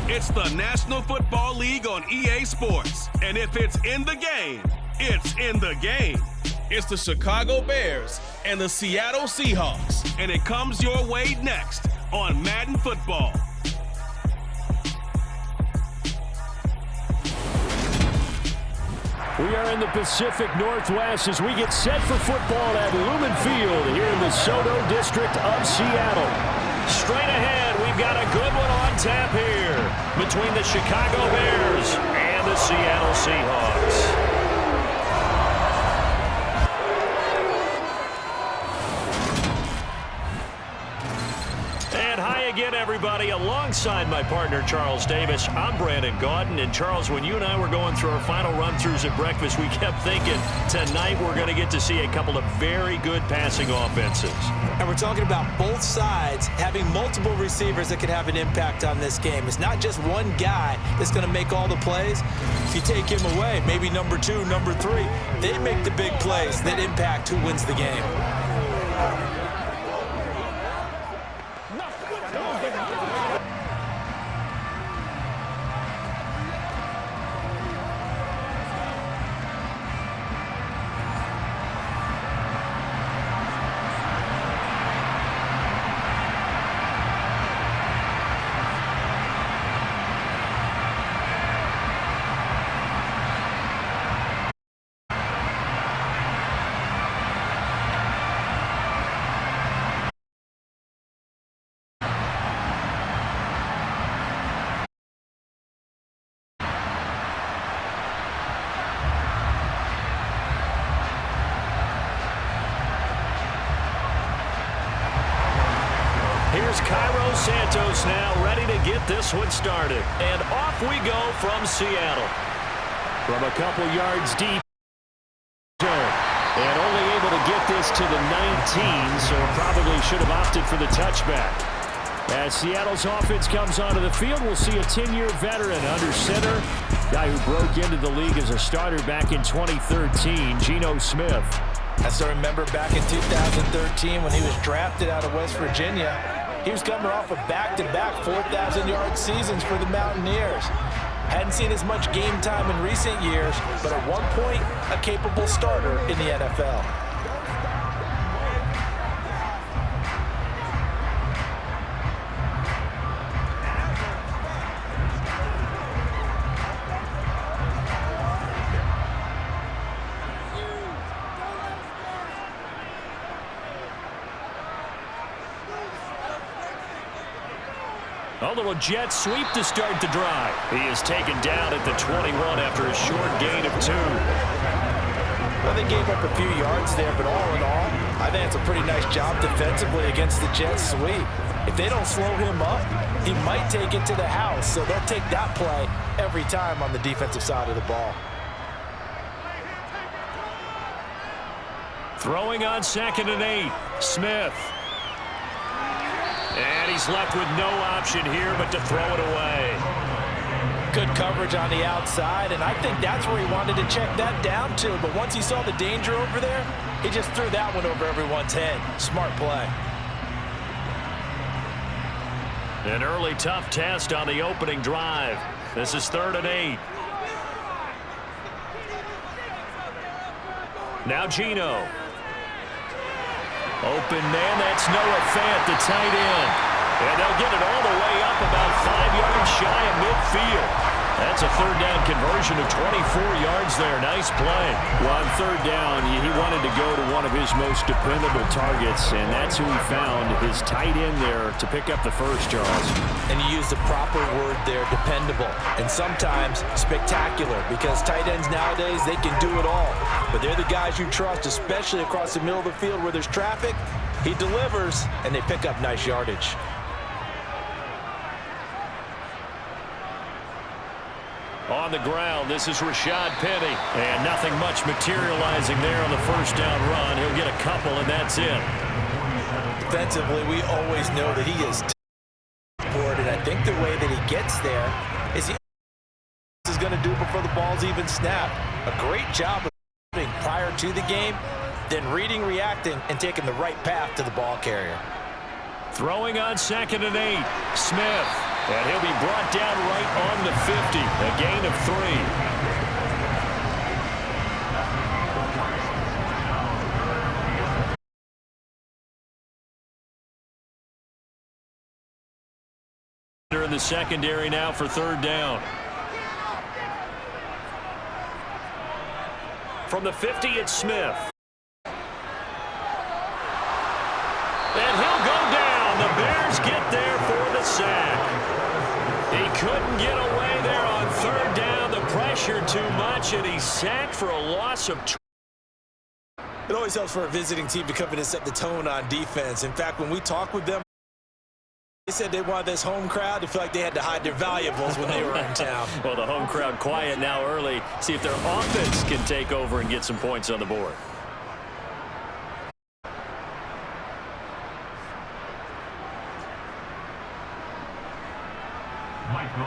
It's the National Football League on EA Sports. And if it's in the game, it's in the game. It's the Chicago Bears and the Seattle Seahawks. And it comes your way next on Madden Football. We are in the Pacific Northwest as we get set for football at Lumen Field here in the Soto district of Seattle. Straight ahead, we've got a good one on tap here between the Chicago Bears and the Seattle Seahawks. Again, everybody, alongside my partner, Charles Davis, I'm Brandon Gaudin. And, Charles, when you and I were going through our final run-throughs at breakfast, we kept thinking tonight we're going to get to see a couple of very good passing offenses. And we're talking about both sides having multiple receivers that could have an impact on this game. It's not just one guy that's going to make all the plays. If you take him away, maybe number 2, number 3, they make the big plays that impact who wins the game. Here's Cairo Santos now, ready to get this one started. And off we go from Seattle. From a couple yards deep. And only able to get this to the 19, so probably should have opted for the touchback. As Seattle's offense comes onto the field, we'll see a 10-year veteran under center. Guy who broke into the league as a starter back in 2013, Geno Smith. I still remember back in 2013 when he was drafted out of West Virginia. He was coming off of back-to-back 4,000-yard seasons for the Mountaineers. Hadn't seen as much game time in recent years, but at one point, a capable starter in the NFL. A little jet sweep to start the drive. He is taken down at the 21 after a short gain of 2. Well, they gave up a few yards there, but all in all, I think it's a pretty nice job defensively against the jet sweep. If they don't slow him up, he might take it to the house, so they'll take that play every time on the defensive side of the ball. Throwing on 2nd and 8, Smith. And he's left with no option here but to throw it away. Good coverage on the outside, and I think that's where he wanted to check that down to. But once he saw the danger over there, he just threw that one over everyone's head. Smart play. An early tough test on the opening drive. This is 3rd and 8. Now Geno. Open man, that's Noah Fant, the tight end. And they'll get it all the way up about 5 yards shy of midfield. That's a 3rd down conversion of 24 yards there. Nice play. Well, on 3rd down, he wanted to go to one of his most dependable targets, and that's who he found, his tight end there, to pick up the first, Charles. And you used the proper word there, dependable. And sometimes spectacular, because tight ends nowadays, they can do it all. But they're the guys you trust, especially across the middle of the field where there's traffic. He delivers, and they pick up nice yardage. On the ground, this is Rashad Penny. And nothing much materializing there on the 1st down run. He'll get a couple, and that's it. Defensively, we always know that he is board, and I think the way that he gets there is he is going to do before the ball's even snapped. A great job of prior to the game, then reading, reacting, and taking the right path to the ball carrier. Throwing on 2nd and 8, Smith. And he'll be brought down right on the 50, a gain of 3. In the secondary now for 3rd down. From the 50, it's Smith. And he'll go down. The Bears get there for the sack. He couldn't get away there on 3rd down. The pressure too much, and he's sacked for a loss of 2. It always helps for a visiting team to come in and set the tone on defense. In fact, when we talk with them, they said they wanted this home crowd to feel like they had to hide their valuables when they were in town. Well, the home crowd quiet now early. See if their offense can take over and get some points on the board.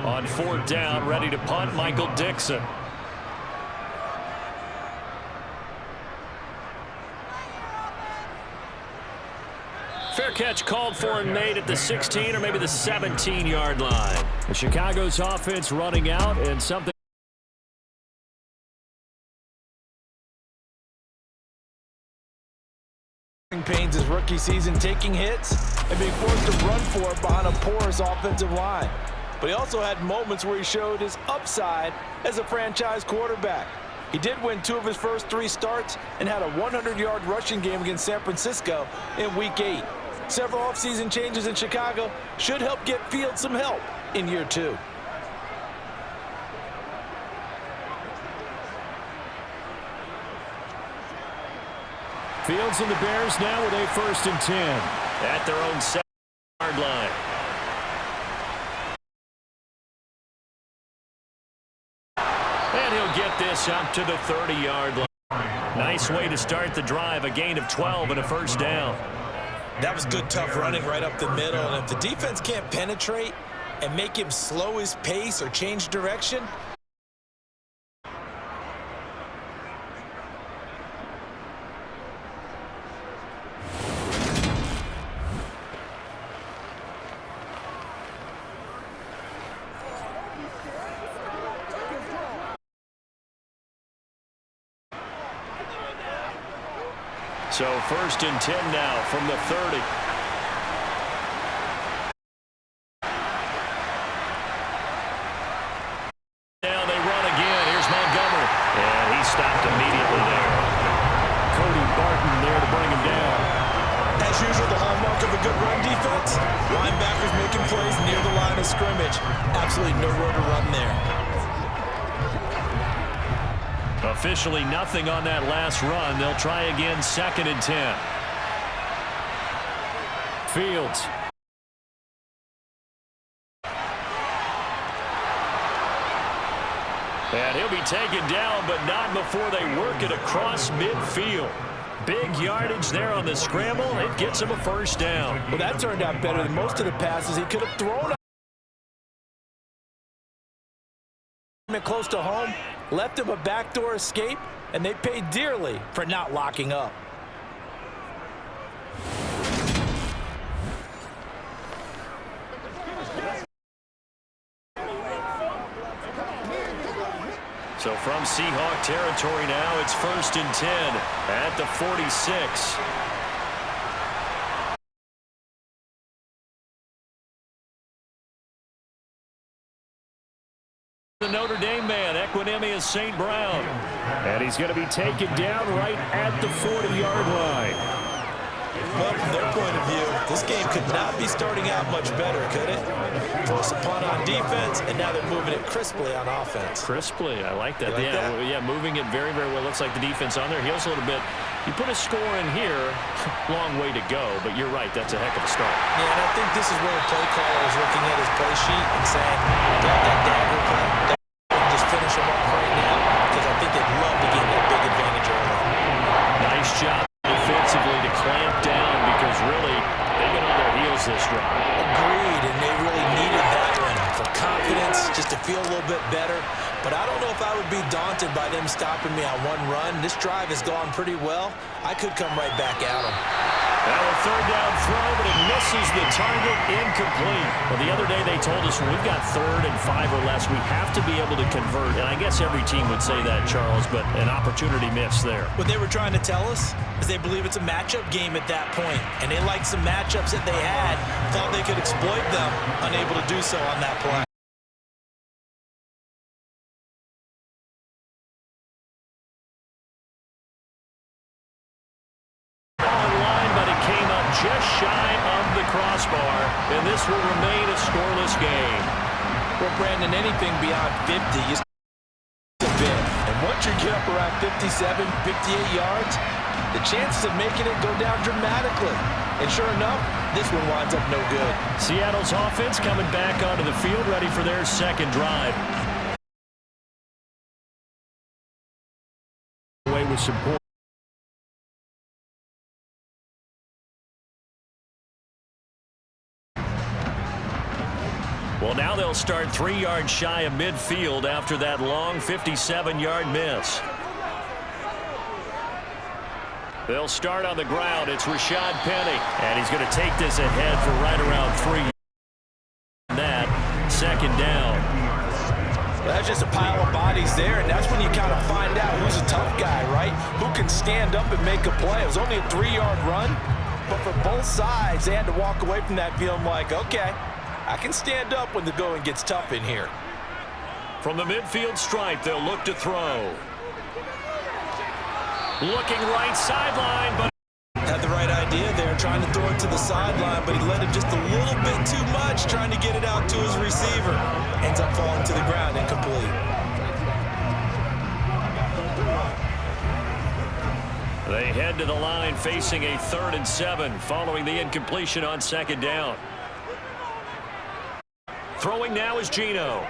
On 4th down, ready to punt, Michael Dixon. Fair catch called for and made at the 16 or maybe the 17-yard line. The Chicago's offense running out and something. Pains his rookie season, taking hits and being forced to run for it behind a porous offensive line. But he also had moments where he showed his upside as a franchise quarterback. He did win 2 of his first 3 starts and had a 100-yard rushing game against San Francisco in Week 8. Several offseason changes in Chicago should help get Fields some help in year 2. Fields and the Bears now with a 1st and 10 at their own 7-yard line. And he'll get this up to the 30-yard line. Nice way to start the drive, a gain of 12 and a 1st down. That was good, tough running right up the middle. And if the defense can't penetrate and make him slow his pace or change direction, so 1st and 10 now from the 30. Now they run again. Here's Montgomery. And he stopped immediately there. Cody Barton there to bring him down. as usual, the hallmark of a good run defense, linebackers making plays near the line of scrimmage. Absolutely nowhere to run there. Officially nothing on that last run. They'll try again 2nd and 10. Fields. And he'll be taken down, but not before they work it across midfield. Big yardage there on the scramble. It gets him a 1st down. Well, that turned out better than most of the passes he could have thrown. Close to home, left him a backdoor escape, and they paid dearly for not locking up. So from Seahawk territory now, it's 1st and 10 at the 46. The Notre Dame man, Equinemius St. Brown. And he's going to be taken down right at the 40-yard line. Well, from their point of view, this game could not be starting out much better, could it? Force a punt on defense, and now they're moving it crisply on offense. Crisply, I like that. You like that? Yeah, moving it very, very well. Looks like the defense on there heals a little bit. You put a score in here, long way to go, but you're right, that's a heck of a start. Yeah, and I think this is where the play caller is looking at his play sheet and saying, got that dagger play, just finish them off right now, because I think they'd love to get that big advantage early. Nice job defensively to clamp down, because really, they've been on their heels this drive. Agreed, and they really needed that one for confidence, just to feel a little bit better. But I don't know if I would be daunted by them stopping me on one run. This drive has gone pretty well. I could come right back at them. Now a third down throw, but it misses the target, incomplete. Well, the other day they told us when we've got 3rd and 5 or less, we have to be able to convert. And I guess every team would say that, Charles, but an opportunity missed there. What they were trying to tell us is they believe it's a matchup game at that point, and they liked some matchups that they had, thought they could exploit them, unable to do so on that play. Just shy of the crossbar, and this will remain a scoreless game. Well, Brandon, anything beyond 50 is a bit. And once you get up around 57, 58 yards, the chances of making it go down dramatically. And sure enough, this one winds up no good. Seattle's offense coming back onto the field, ready for their second drive. Away with support. Well, now they'll start 3 yards shy of midfield after that long 57-yard miss. They'll start on the ground. It's Rashad Penny, and he's going to take this ahead for right around 3. That second down. Well, that's just a pile of bodies there, and that's when you kind of find out who's a tough guy, right? Who can stand up and make a play. It was only a 3-yard run, but for both sides, they had to walk away from that feeling like, okay, I can stand up when the going gets tough in here. From the midfield stripe, they'll look to throw. Looking right sideline, but had the right idea there, trying to throw it to the sideline, but he let him just a little bit too much, trying to get it out to his receiver. Ends up falling to the ground, incomplete. They head to the line facing a 3rd and 7 following the incompletion on second down. Throwing now is Geno.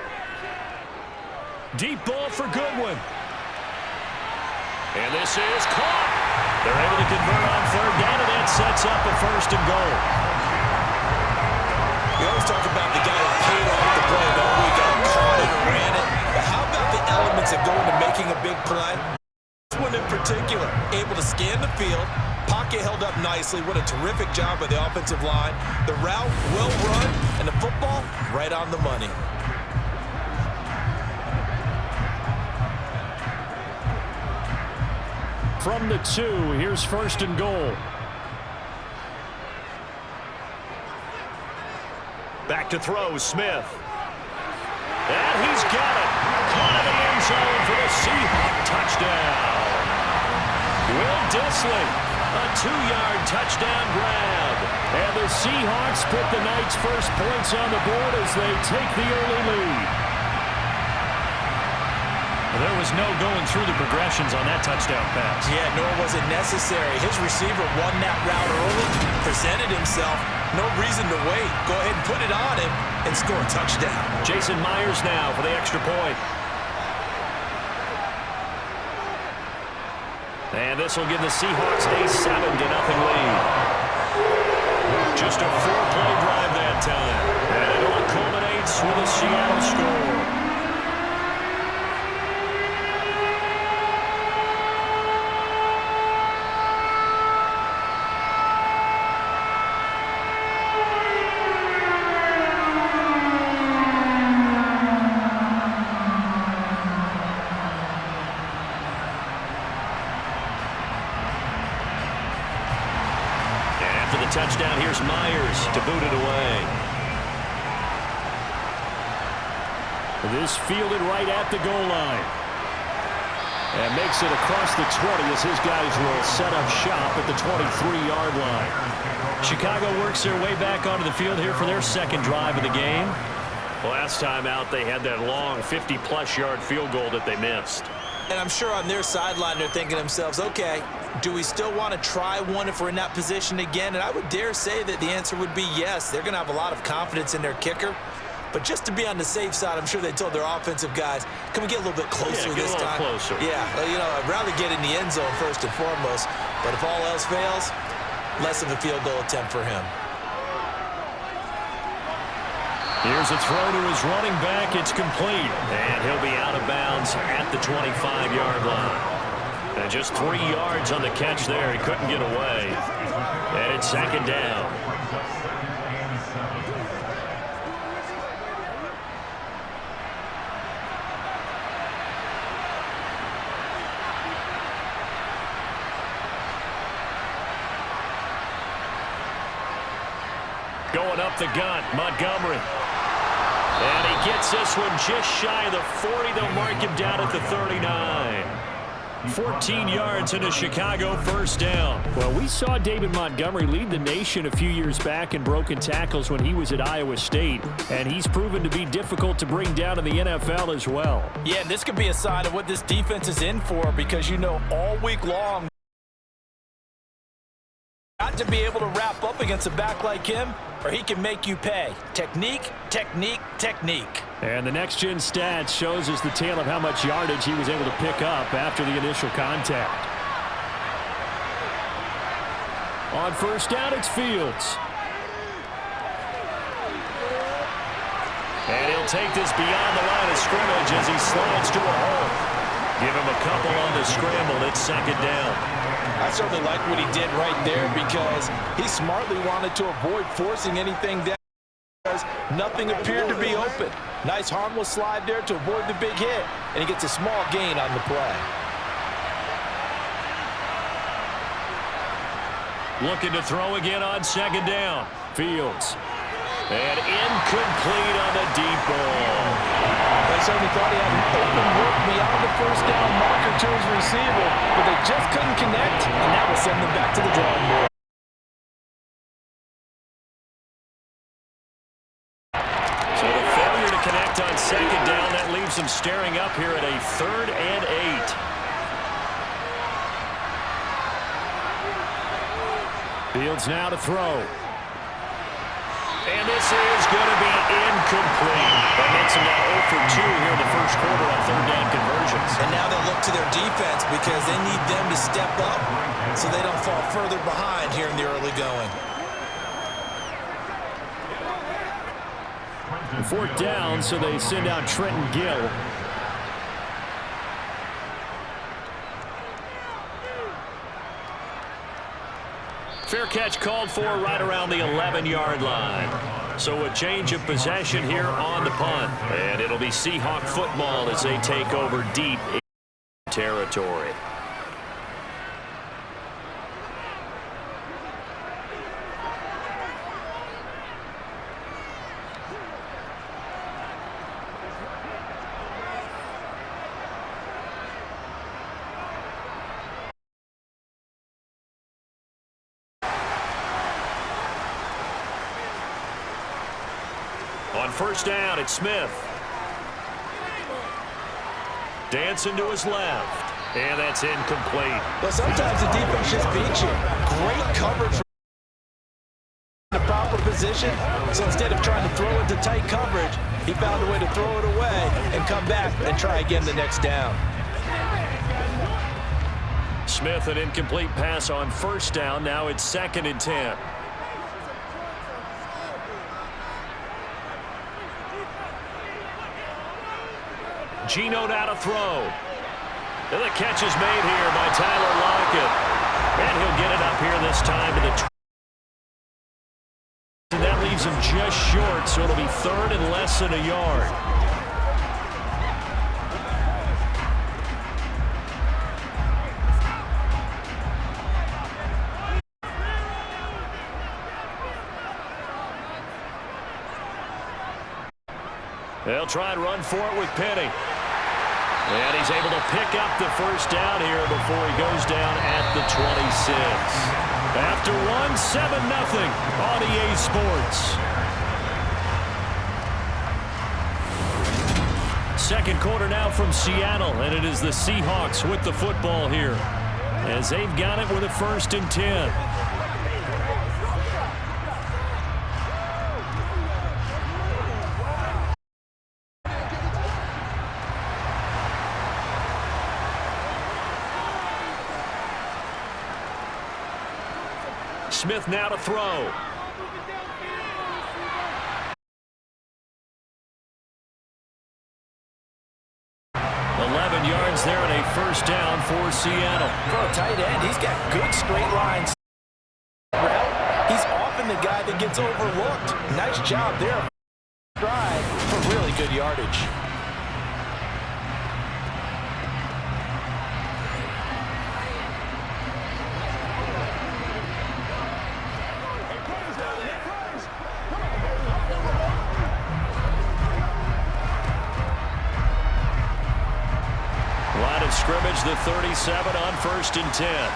Deep ball for Goodwin. And this is caught. They're able to convert on 3rd down, and that sets up a 1st and goal. We always talk about the guy who paid off the play, but we got caught it and ran it. But how about the elements that go into making a big play? This one in particular, able to scan the field. Pocket held up nicely. What a terrific job by the offensive line. The route, well run, and the football, right on the money. From the 2, here's 1st and goal. Back to throw, Smith. And he's got it. Caught in the end zone for the Seahawks touchdown. Will Dissly. A 2-yard touchdown grab. And the Seahawks put the night's first points on the board as they take the early lead. There was no going through the progressions on that touchdown pass. Yeah, nor was it necessary. His receiver won that route early, presented himself. No reason to wait. Go ahead and put it on him and score a touchdown. Jason Myers now for the extra point. And this will give the Seahawks a 7-0 lead. Just a 4-play drive that time. And it all culminates with a Seattle score. Touchdown, here's Myers to boot it away. This fielded right at the goal line. And makes it across the 20 as his guys will set up shop at the 23-yard line. Chicago works their way back onto the field here for their second drive of the game. Last time out, they had that long 50-plus yard field goal that they missed. And I'm sure on their sideline they're thinking to themselves, okay, do we still want to try one if we're in that position again? And I would dare say that the answer would be yes. They're going to have a lot of confidence in their kicker. But just to be on the safe side, I'm sure they told their offensive guys, can we get a little bit closer this time? Closer. Yeah, you know, I'd rather get in the end zone first and foremost. But if all else fails, less of a field goal attempt for him. Here's a throw to his running back. It's complete. And he'll be out of bounds at the 25-yard line. And just 3 yards on the catch there. He couldn't get away. And it's second down. Going up the gut, Montgomery. And he gets this one just shy of the 40. They'll mark him down at the 39. 14 yards and a Chicago first down. Well, we saw David Montgomery lead the nation a few years back in broken tackles when he was at Iowa State, and he's proven to be difficult to bring down in the NFL as well. Yeah, this could be a sign of what this defense is in for, because you know all week long, got to be able to wrap up against a back like him, or he can make you pay. Technique, technique, technique. And the next-gen stats shows us the tale of how much yardage he was able to pick up after the initial contact. On first down, it's Fields. And he'll take this beyond the line of scrimmage as he slides to a hole. Give him a couple on the scramble. It's second down. I certainly like what he did right there, because he smartly wanted to avoid forcing anything down because nothing appeared to be open. Nice harmless slide there to avoid the big hit, and he gets a small gain on the play. Looking to throw again on second down. Fields. And incomplete on the deep ball. They certainly thought he had an open look beyond the first down marker to his receiver, but they just couldn't connect, and that will send them back to the drawing board. So the failure to connect on second down, that leaves them staring up here at a 3rd and 8. Fields now to throw. And this is going to be incomplete. That makes them now 0 for 2 here in the first quarter on 3rd down conversions. And now they'll look to their defense, because they need them to step up so they don't fall further behind here in the early going. 4th down, so they send out Trenton Gill. Fair catch called for right around the 11-yard line. So a change of possession here on the punt. And it'll be Seahawk football as they take over deep in territory. On first down, it's Smith. Dancing to his left. And that's incomplete. But sometimes the defense just beats you. Great coverage from the proper position. So instead of trying to throw into tight coverage, he found a way to throw it away and come back and try again the next down. Smith, an incomplete pass on first down. Now it's 2nd and 10. Geno now to throw. And the catch is made here by Tyler Lockett. And he'll get it up here this time to the 20. And that leaves him just short, so it'll be 3rd and less than a yard. They'll try and run for it with Penny. And he's able to pick up the first down here before he goes down at the 26. After one, 7-0 on EA Sports. Second quarter now from Seattle, and it is the Seahawks with the football here, as they've got it with a 1st and 10. Smith now to throw. Yards there and a first down for Seattle. For a tight end, he's got good straight lines. He's often the guy that gets overlooked. Nice job there. Drive for really good yardage. Line of scrimmage, the 37 on 1st and 10.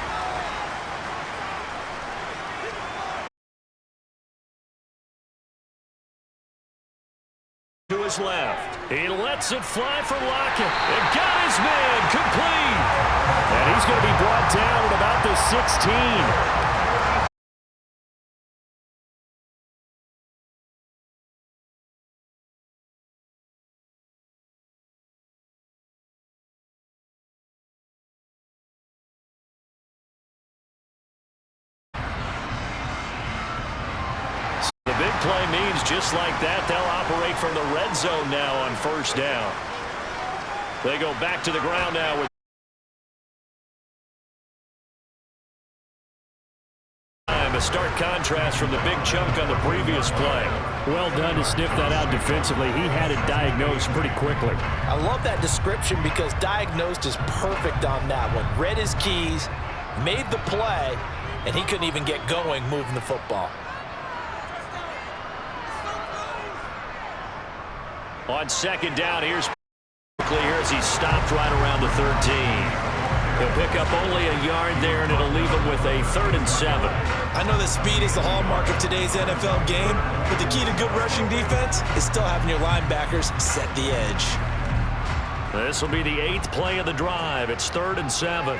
To his left. He lets it fly for Lockett. And got his man complete. And he's going to be brought down at about the 16. Big play means just like that, they'll operate from the red zone now on 1st down. They go back to the ground now with a stark contrast from the big chunk on the previous play. Well done to sniff that out defensively. He had it diagnosed pretty quickly. I love that description because diagnosed is perfect on that one. Read his keys, made the play, and he couldn't even get going moving the football. On 2nd down, here's clear as he stopped right around the 13. He'll pick up only a yard there, and it'll leave him with a 3rd and 7. I know that speed is the hallmark of today's NFL game, but the key to good rushing defense is still having your linebackers set the edge. This will be the 8th play of the drive. It's 3rd and 7.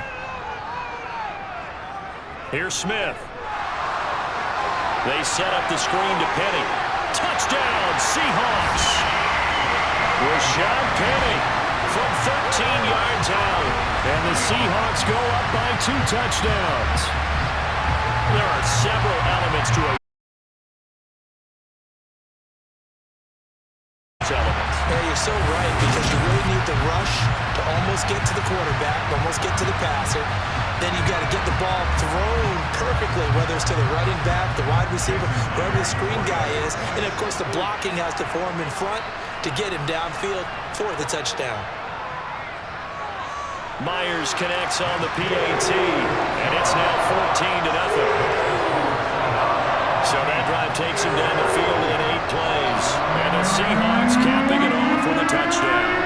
Here's Smith. They set up the screen to Penny. Touchdown, Seahawks! Rashad Penny from 13 yards out. And the Seahawks go up by 2 touchdowns. There are several elements to a Yeah, you're so right, because you really need the rush to almost get to the quarterback, almost get to the passer. Then you've got to get the ball thrown perfectly, whether it's to the running back, the wide receiver, wherever the screen guy is. And, of course, the blocking has to form in front to get him downfield for the touchdown. Myers connects on the PAT, and it's now 14-0. So that drive takes him down the field in 8 plays. And the Seahawks capping it off with a touchdown.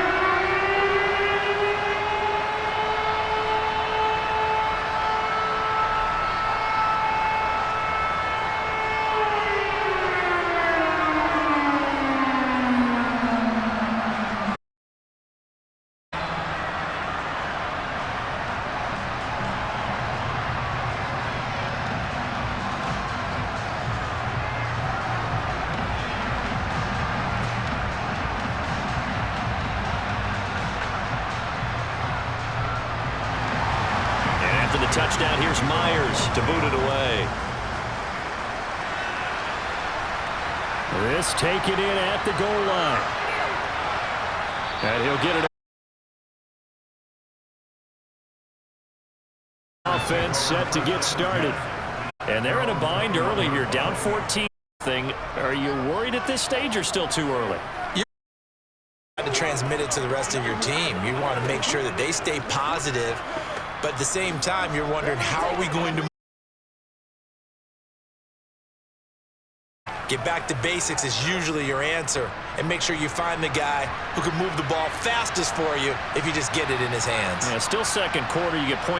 Touchdown, here's Myers to boot it away. This taken in at the goal line. And he'll get it. Offense set to get started. And they're in a bind early here, down 14. Are you worried at this stage or still too early? You have to transmit it to the rest of your team. You want to make sure that they stay positive. But at the same time, you're wondering, how are we going to get back to basics is usually your answer. And make sure you find the guy who can move the ball fastest for you if you just get it in his hands. Yeah, still 2nd quarter, you get points.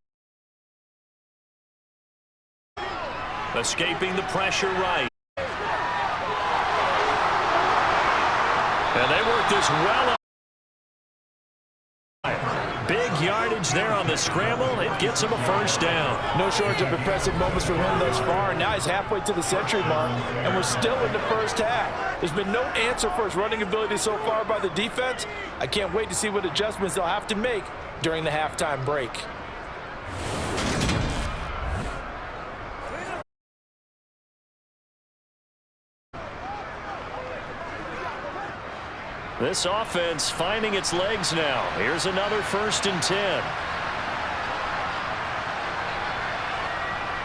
Escaping the pressure right. And they work this well. Big yardage there on the scramble. It gets him a 1st down. No shortage of impressive moments from him thus far. Now he's halfway to the century mark, and we're still in the 1st half. There's been no answer for his running ability so far by the defense. I can't wait to see what adjustments they'll have to make during the halftime break. This offense finding its legs now. Here's another 1st and 10.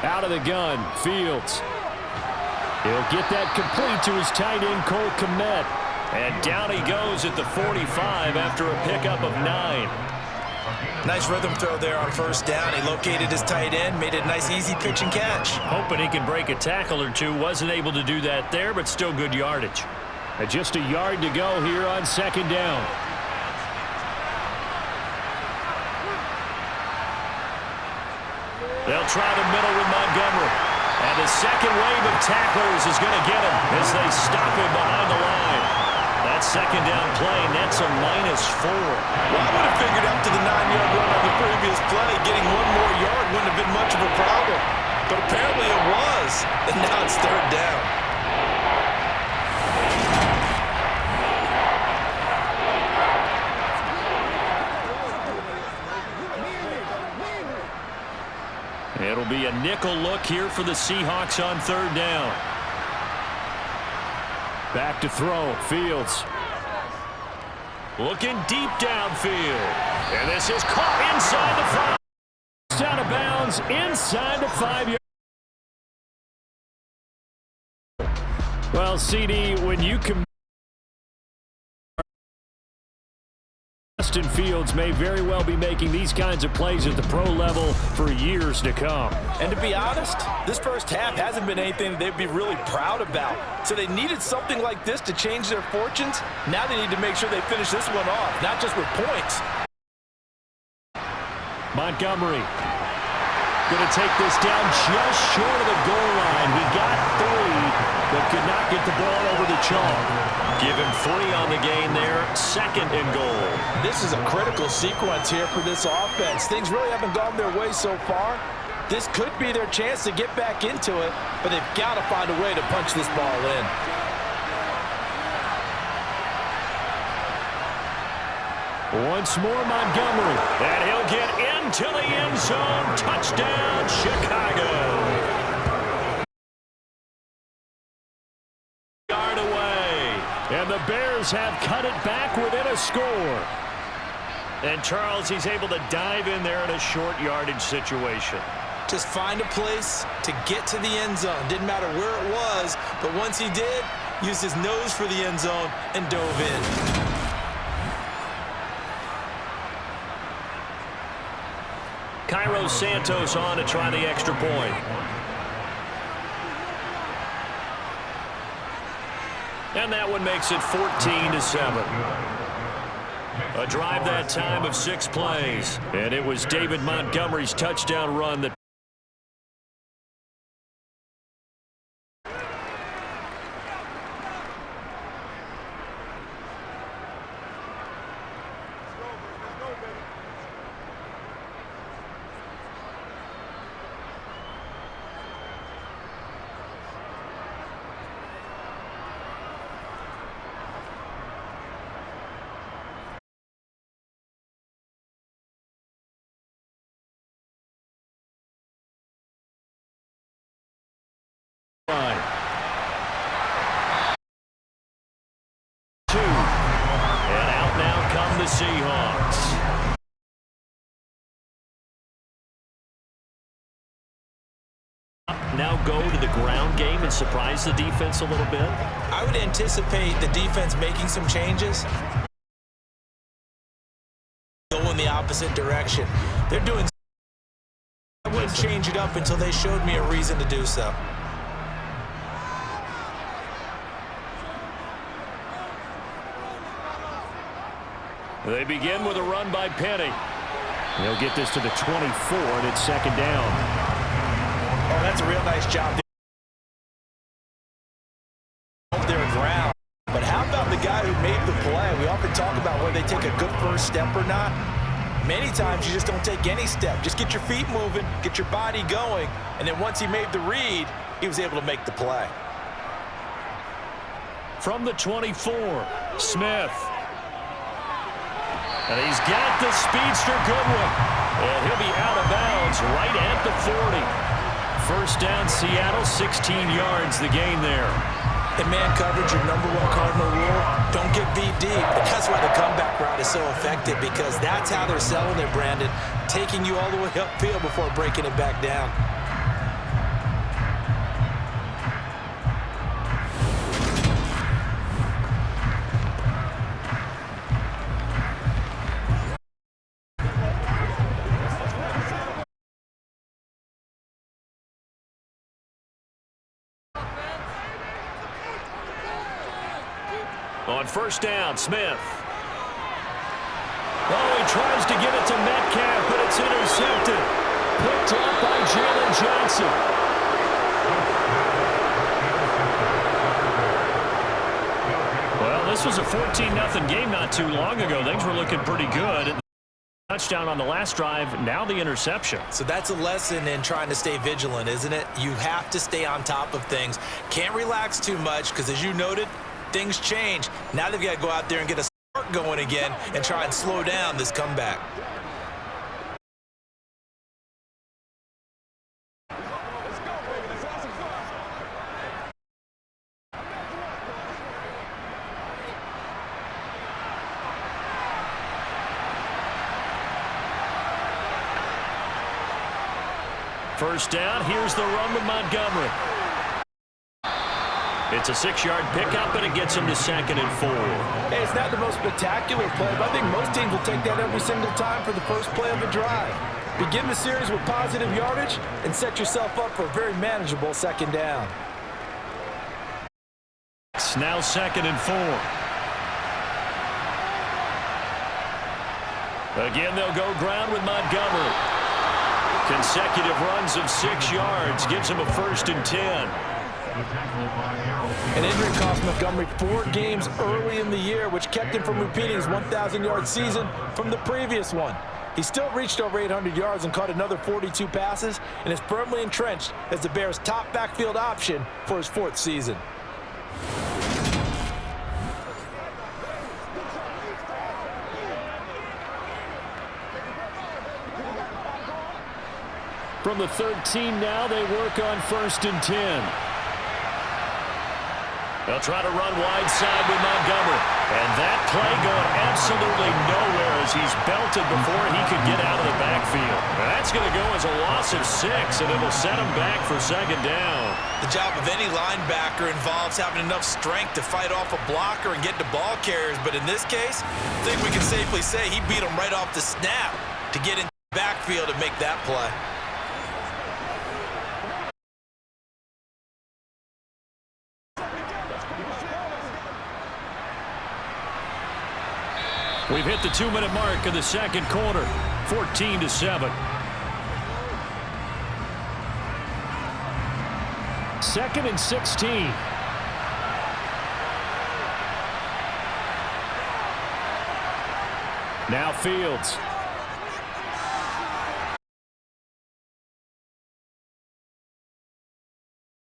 Out of the gun, Fields. He'll get that complete to his tight end, Cole Kmet. And down he goes at the 45 after a pickup of 9. Nice rhythm throw there on first down. He located his tight end, made it a nice easy pitch and catch. Hoping he can break a tackle or two. Wasn't able to do that there, but still good yardage. And just a yard to go here on second down. They'll try the middle with Montgomery. And the second wave of tacklers is going to get him as they stop him behind the line. That second down play nets a -4. Well, I would have figured after the 9-yard run on the previous play, getting one more yard wouldn't have been much of a problem. But apparently it was, and now it's third down. It'll be a nickel look here for the Seahawks on third down. Back to throw, Fields. Looking deep downfield. And this is caught inside the 5. Out of bounds inside the 5-yard. Well, CD, when you can, Justin Fields may very well be making these kinds of plays at the pro level for years to come. And to be honest, this first half hasn't been anything that they'd be really proud about. So they needed something like this to change their fortunes. Now they need to make sure they finish this one off, not just with points. Montgomery going to take this down just short of the goal line. He got 3, but could not get the ball over the chalk. Give him 3 on the gain there, 2nd and goal. This is a critical sequence here for this offense. Things really haven't gone their way so far. This could be their chance to get back into it, but they've got to find a way to punch this ball in. Once more, Montgomery. And he'll get into the end zone. Touchdown, Chicago. Yard away. And the Bears have cut it back within a score. And Charles, he's able to dive in there in a short yardage situation. Just find a place to get to the end zone. Didn't matter where it was, but once he did, used his nose for the end zone and dove in. Cairo Santos on to try the extra point. And that one makes it 14-7. A drive that time of 6 plays. And it was David Montgomery's touchdown run that Seahawks. Now go to the ground game and surprise the defense a little bit? I would anticipate the defense making some changes. Go in the opposite direction. They're doing. I wouldn't change it up until they showed me a reason to do so. They begin with a run by Penny. They'll get this to the 24, and it's 2nd down. Oh, that's a real nice job. Their ground. But how about the guy who made the play? We often talk about whether they take a good first step or not. Many times you just don't take any step. Just get your feet moving, get your body going, and then once he made the read, he was able to make the play. From the 24, Smith. And he's got the speedster Goodwin. And he'll be out of bounds right at the 40. First down, Seattle, 16 yards, the gain there. In man coverage, your #1 cardinal rule, don't get beat deep. And that's why the comeback route is so effective, because that's how they're selling it, Brandon. Taking you all the way upfield before breaking it back down. On first down, Smith. Oh, he tries to get it to Metcalf, but it's intercepted. Picked up by Jalen Johnson. Well, this was a 14-0 game not too long ago. Things were looking pretty good. Touchdown on the last drive, now the interception. So that's a lesson in trying to stay vigilant, isn't it? You have to stay on top of things. Can't relax too much because, as you noted, things change. Now they've got to go out there and get a spark going again and try and slow down this comeback. First down, here's the run with Montgomery. It's a 6-yard pickup, and it gets him to 2nd and 4. Hey, it's not the most spectacular play, but I think most teams will take that every single time for the first play of a drive. Begin the series with positive yardage and set yourself up for a very manageable 2nd down. It's now 2nd and 4. Again, they'll go ground with Montgomery. Consecutive runs of 6 yards gives him a 1st and 10. An injury cost Montgomery 4 games early in the year, which kept him from repeating his 1,000-yard season from the previous one. He still reached over 800 yards and caught another 42 passes and is firmly entrenched as the Bears' top backfield option for his 4th season. From the 13 now, they work on 1st and 10. They'll try to run wide side with Montgomery. And that play going absolutely nowhere as he's belted before he could get out of the backfield. And that's going to go as a loss of 6, and it'll set him back for 2nd down. The job of any linebacker involves having enough strength to fight off a blocker and get to ball carriers. But in this case, I think we can safely say he beat him right off the snap to get into the backfield and make that play. We've hit the 2-minute mark of the 2nd quarter, 14-7. 2nd and 16. Now Fields.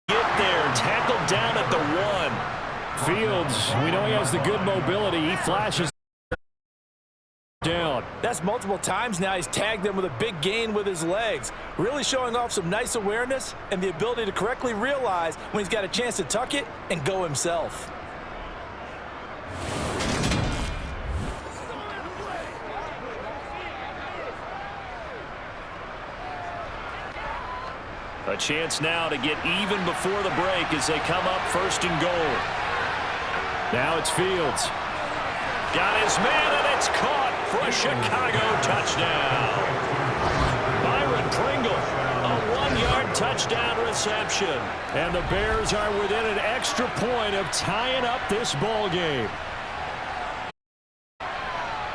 Get there, tackled down at the 1. Fields, we know he has the good mobility. He flashes down. That's multiple times now he's tagged them with a big gain with his legs. Really showing off some nice awareness and the ability to correctly realize when he's got a chance to tuck it and go himself. A chance now to get even before the break as they come up 1st and goal. Now it's Fields. Got his man, and it's caught for a Chicago touchdown. Byron Pringle, a 1-yard touchdown reception. And the Bears are within an extra point of tying up this ball game.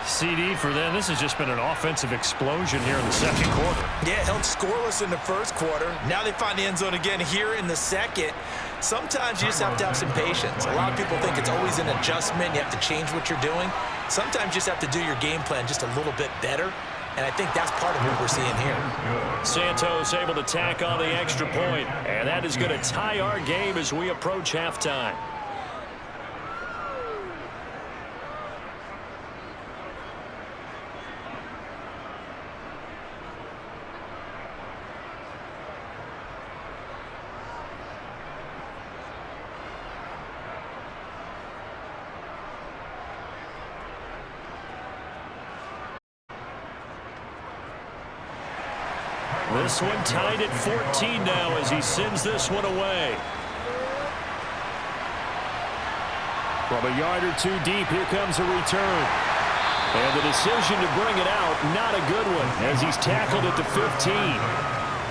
CD for them. This has just been an offensive explosion here in the 2nd quarter. Yeah, held scoreless in the 1st quarter. Now they find the end zone again here in the 2nd. Sometimes you just have to have some patience. A lot of people think it's always an adjustment. You have to change what you're doing. Sometimes you just have to do your game plan just a little bit better. And I think that's part of what we're seeing here. Santos able to tack on the extra point. And that is going to tie our game as we approach halftime. This one tied at 14 now as he sends this one away. From a yard or 2 deep, here comes a return. And the decision to bring it out, not a good one, as he's tackled at the 15.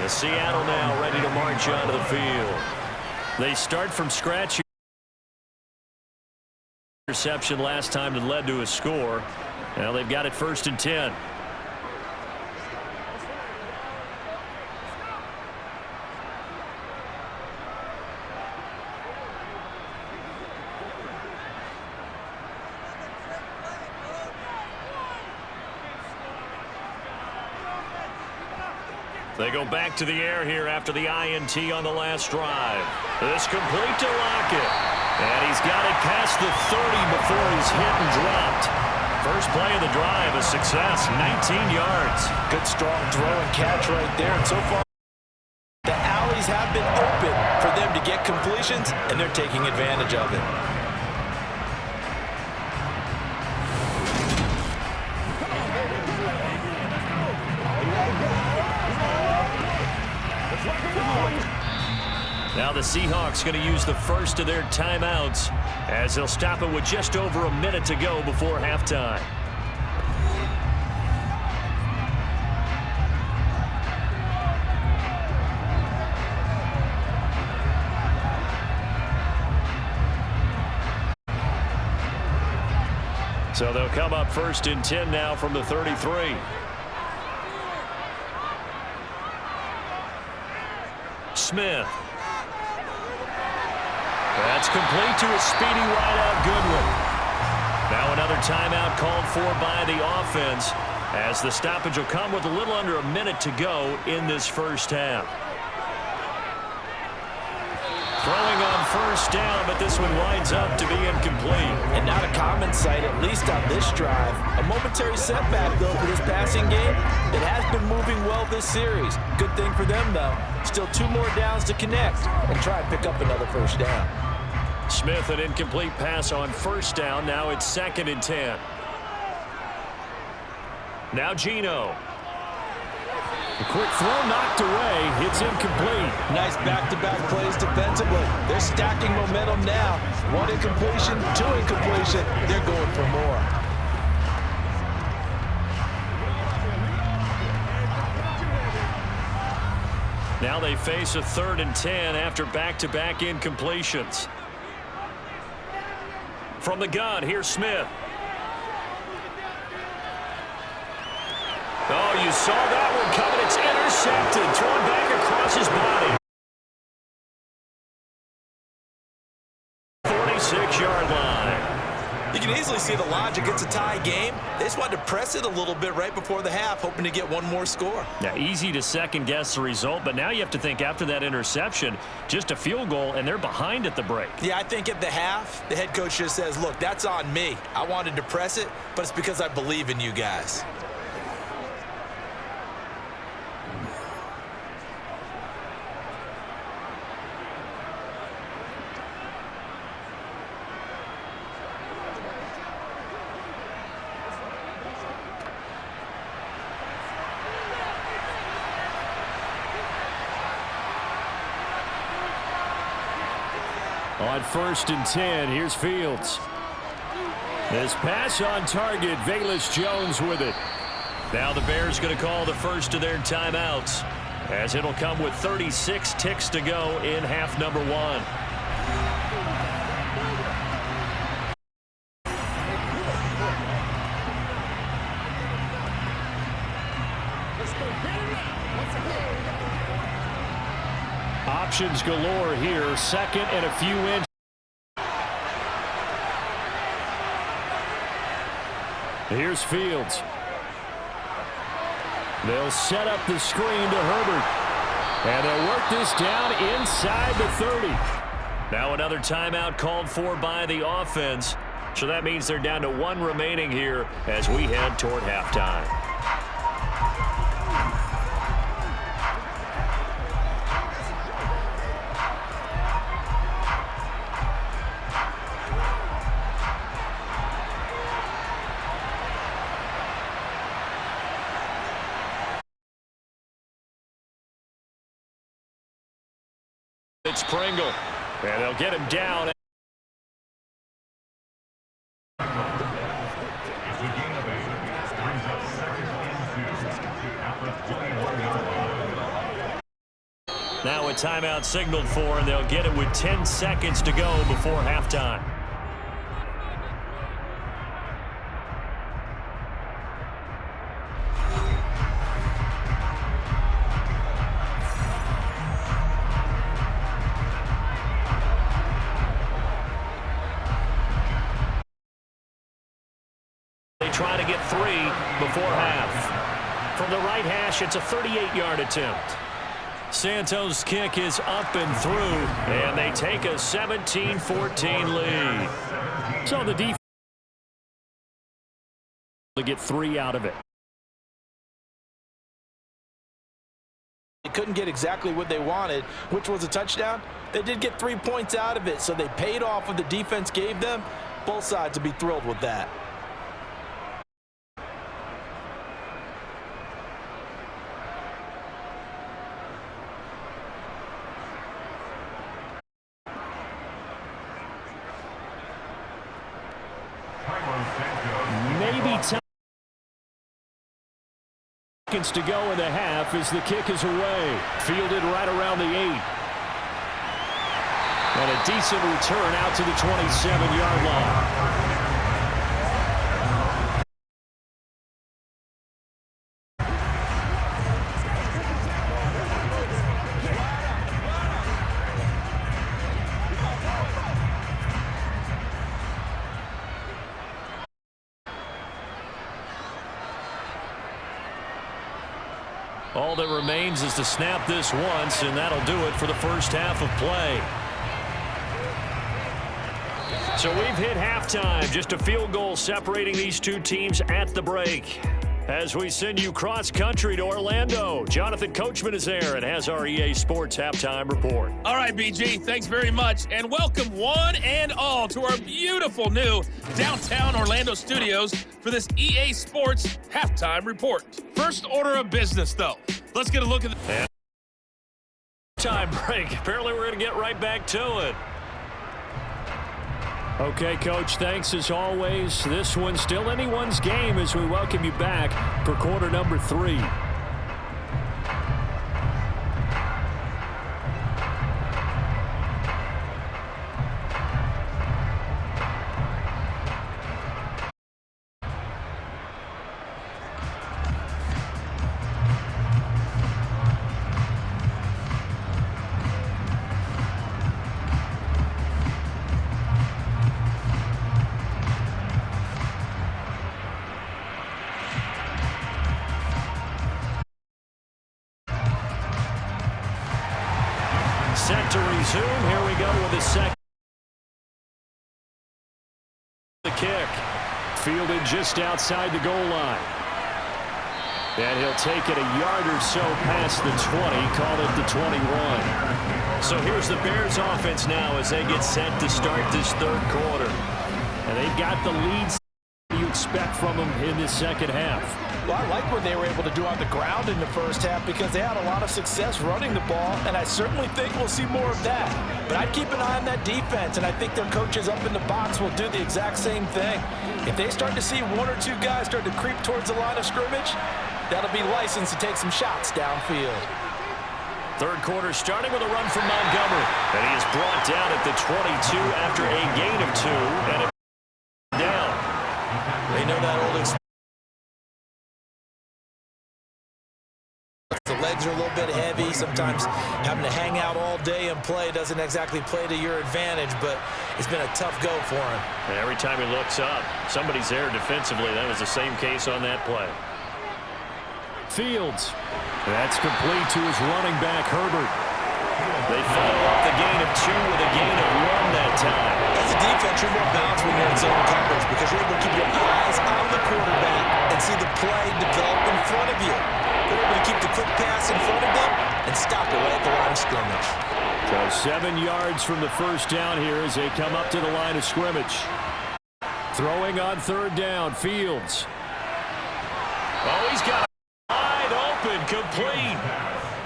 The Seattle now ready to march onto the field. They start from scratch. Interception last time that led to a score. Now they've got it 1st and 10. They go back to the air here after the INT on the last drive. This complete to Lockett. And he's got it past the 30 before he's hit and dropped. First play of the drive, a success, 19 yards. Good strong throw and catch right there. And so far, the alleys have been open for them to get completions, and they're taking advantage of it. Now the Seahawks going to use the first of their timeouts as they'll stop it with just over a minute to go before halftime. So they'll come up 1st and 10 now from the 33. Smith. That's complete to a speedy wideout Goodwin. Now another timeout called for by the offense as the stoppage will come with a little under a minute to go in this first half. Throwing on 1st down, but this one winds up to be incomplete. And not a common sight, at least on this drive. A momentary setback, though, for this passing game that has been moving well this series. Good thing for them, though. Still 2 more downs to connect and try and pick up another 1st down. Smith, an incomplete pass on 1st down. Now it's 2nd and 10. Now Geno. A quick throw knocked away. It's incomplete. Nice back-to-back plays defensively. They're stacking momentum now. 1 incompletion, 2 incompletion. They're going for more. Now they face a 3rd and 10 after back-to-back incompletions. From the gun, here's Smith. Oh, you saw that one coming. It's intercepted. Thrown back across his body. 46-yard line. You can easily see the logic. It's a tie game. They just wanted to press it a little bit right before the half, hoping to get one more score. Yeah, easy to second-guess the result, but now you have to think after that interception, just a field goal, and they're behind at the break. Yeah, I think at the half, the head coach just says, look, that's on me. I wanted to press it, but it's because I believe in you guys. On 1st and 10, here's Fields. This pass on target, Velus Jones with it. Now the Bears going to call the first of their timeouts as it'll come with 36 ticks to go in half number 1. Options galore here. 2nd and a few inches. Here's Fields. They'll set up the screen to Herbert. And they'll work this down inside the 30. Now another timeout called for by the offense. So that means they're down to 1 remaining here as we head toward halftime. It's Pringle, and they'll get him down. Now a timeout signaled for, and they'll get it with 10 seconds to go before halftime. try to get 3 before half. From the right hash, it's a 38-yard attempt. Santos' kick is up and through, and they take a 17-14 lead. So the defense to get 3 out of it. They couldn't get exactly what they wanted, which was a touchdown. They did get 3 points out of it, so they paid off what the defense gave them. Both sides would be thrilled with that. Maybe seconds to go in the half as the kick is away. Fielded right around the 8. And a decent return out to the 27-yard line. All that remains is to snap this once, and that'll do it for the first half of play. So we've hit halftime. Just a field goal separating these two teams at the break. As we send you cross-country to Orlando, Jonathan Coachman is there and has our EA Sports Halftime Report. All right, BG, thanks very much, and welcome one and all to our beautiful new downtown Orlando studios for this EA Sports Halftime Report. First order of business, though. Let's get a look at the time break. Apparently we're going to get right back to it. Okay, Coach, thanks as always. This one's still anyone's game as we welcome you back for quarter number 3. Set to resume. Here we go with the second. The kick. Fielded just outside the goal line. And he'll take it a yard or so past the 20. Call it the 21. So here's the Bears offense now as they get set to start this third quarter. And they've got the leads you expect from them in this second half. Well, I like what they were able to do on the ground in the first half because they had a lot of success running the ball, and I certainly think we'll see more of that. But I'd keep an eye on that defense, and I think their coaches up in the box will do the exact same thing. If they start to see 1 or 2 guys start to creep towards the line of scrimmage, that'll be licensed to take some shots downfield. Third quarter starting with a run from Montgomery. And he is brought down at the 22 after a gain of 2. And a down. They know that old experience. The legs are a little bit heavy. Sometimes having to hang out all day and play doesn't exactly play to your advantage, but it's been a tough go for him. And every time he looks up, somebody's there defensively. That was the same case on that play. Fields. That's complete to his running back, Herbert. They follow up the gain of 2 with a gain of 1 that time. As a defense, you're more balanced when you're in zone coverage because you're able to keep your eyes on the quarterback and see the play develop in front of you. They're able to keep the quick pass in front of them and stop it right at the line of scrimmage. So 7 yards from the first down here as they come up to the line of scrimmage. Throwing on third down, Fields. Oh, he's got it wide open, complete.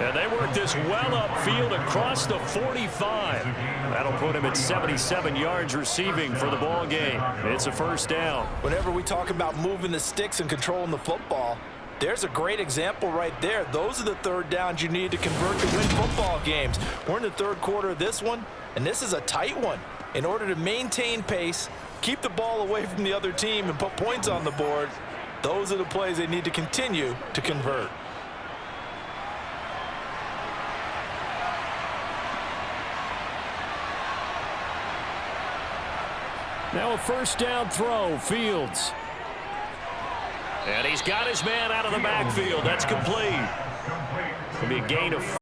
And they work this well upfield across the 45. That'll put him at 77 yards receiving for the ball game. It's a first down. Whenever we talk about moving the sticks and controlling the football, there's a great example right there. Those are the third downs you need to convert to win football games. We're in the third quarter of this one, and this is a tight one. In order to maintain pace, keep the ball away from the other team, and put points on the board, those are the plays they need to continue to convert. Now a first down throw, Fields. And he's got his man out of the backfield. That's complete. It'll be a gain of 4.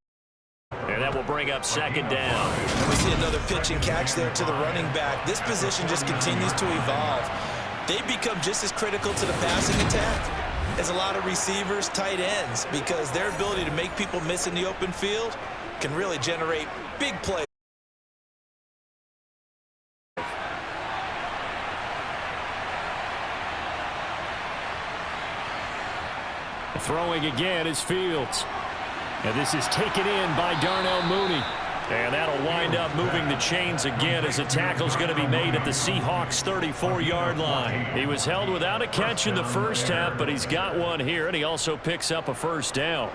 And that will bring up second down. We see another pitch and catch there to the running back. This position just continues to evolve. They become just as critical to the passing attack as a lot of receivers, tight ends, because their ability to make people miss in the open field can really generate big plays. Throwing again is Fields. And this is taken in by Darnell Mooney. And that'll wind up moving the chains again as the tackle's going to be made at the Seahawks 34-yard line. He was held without a catch in the first half, but he's got one here, and he also picks up a first down.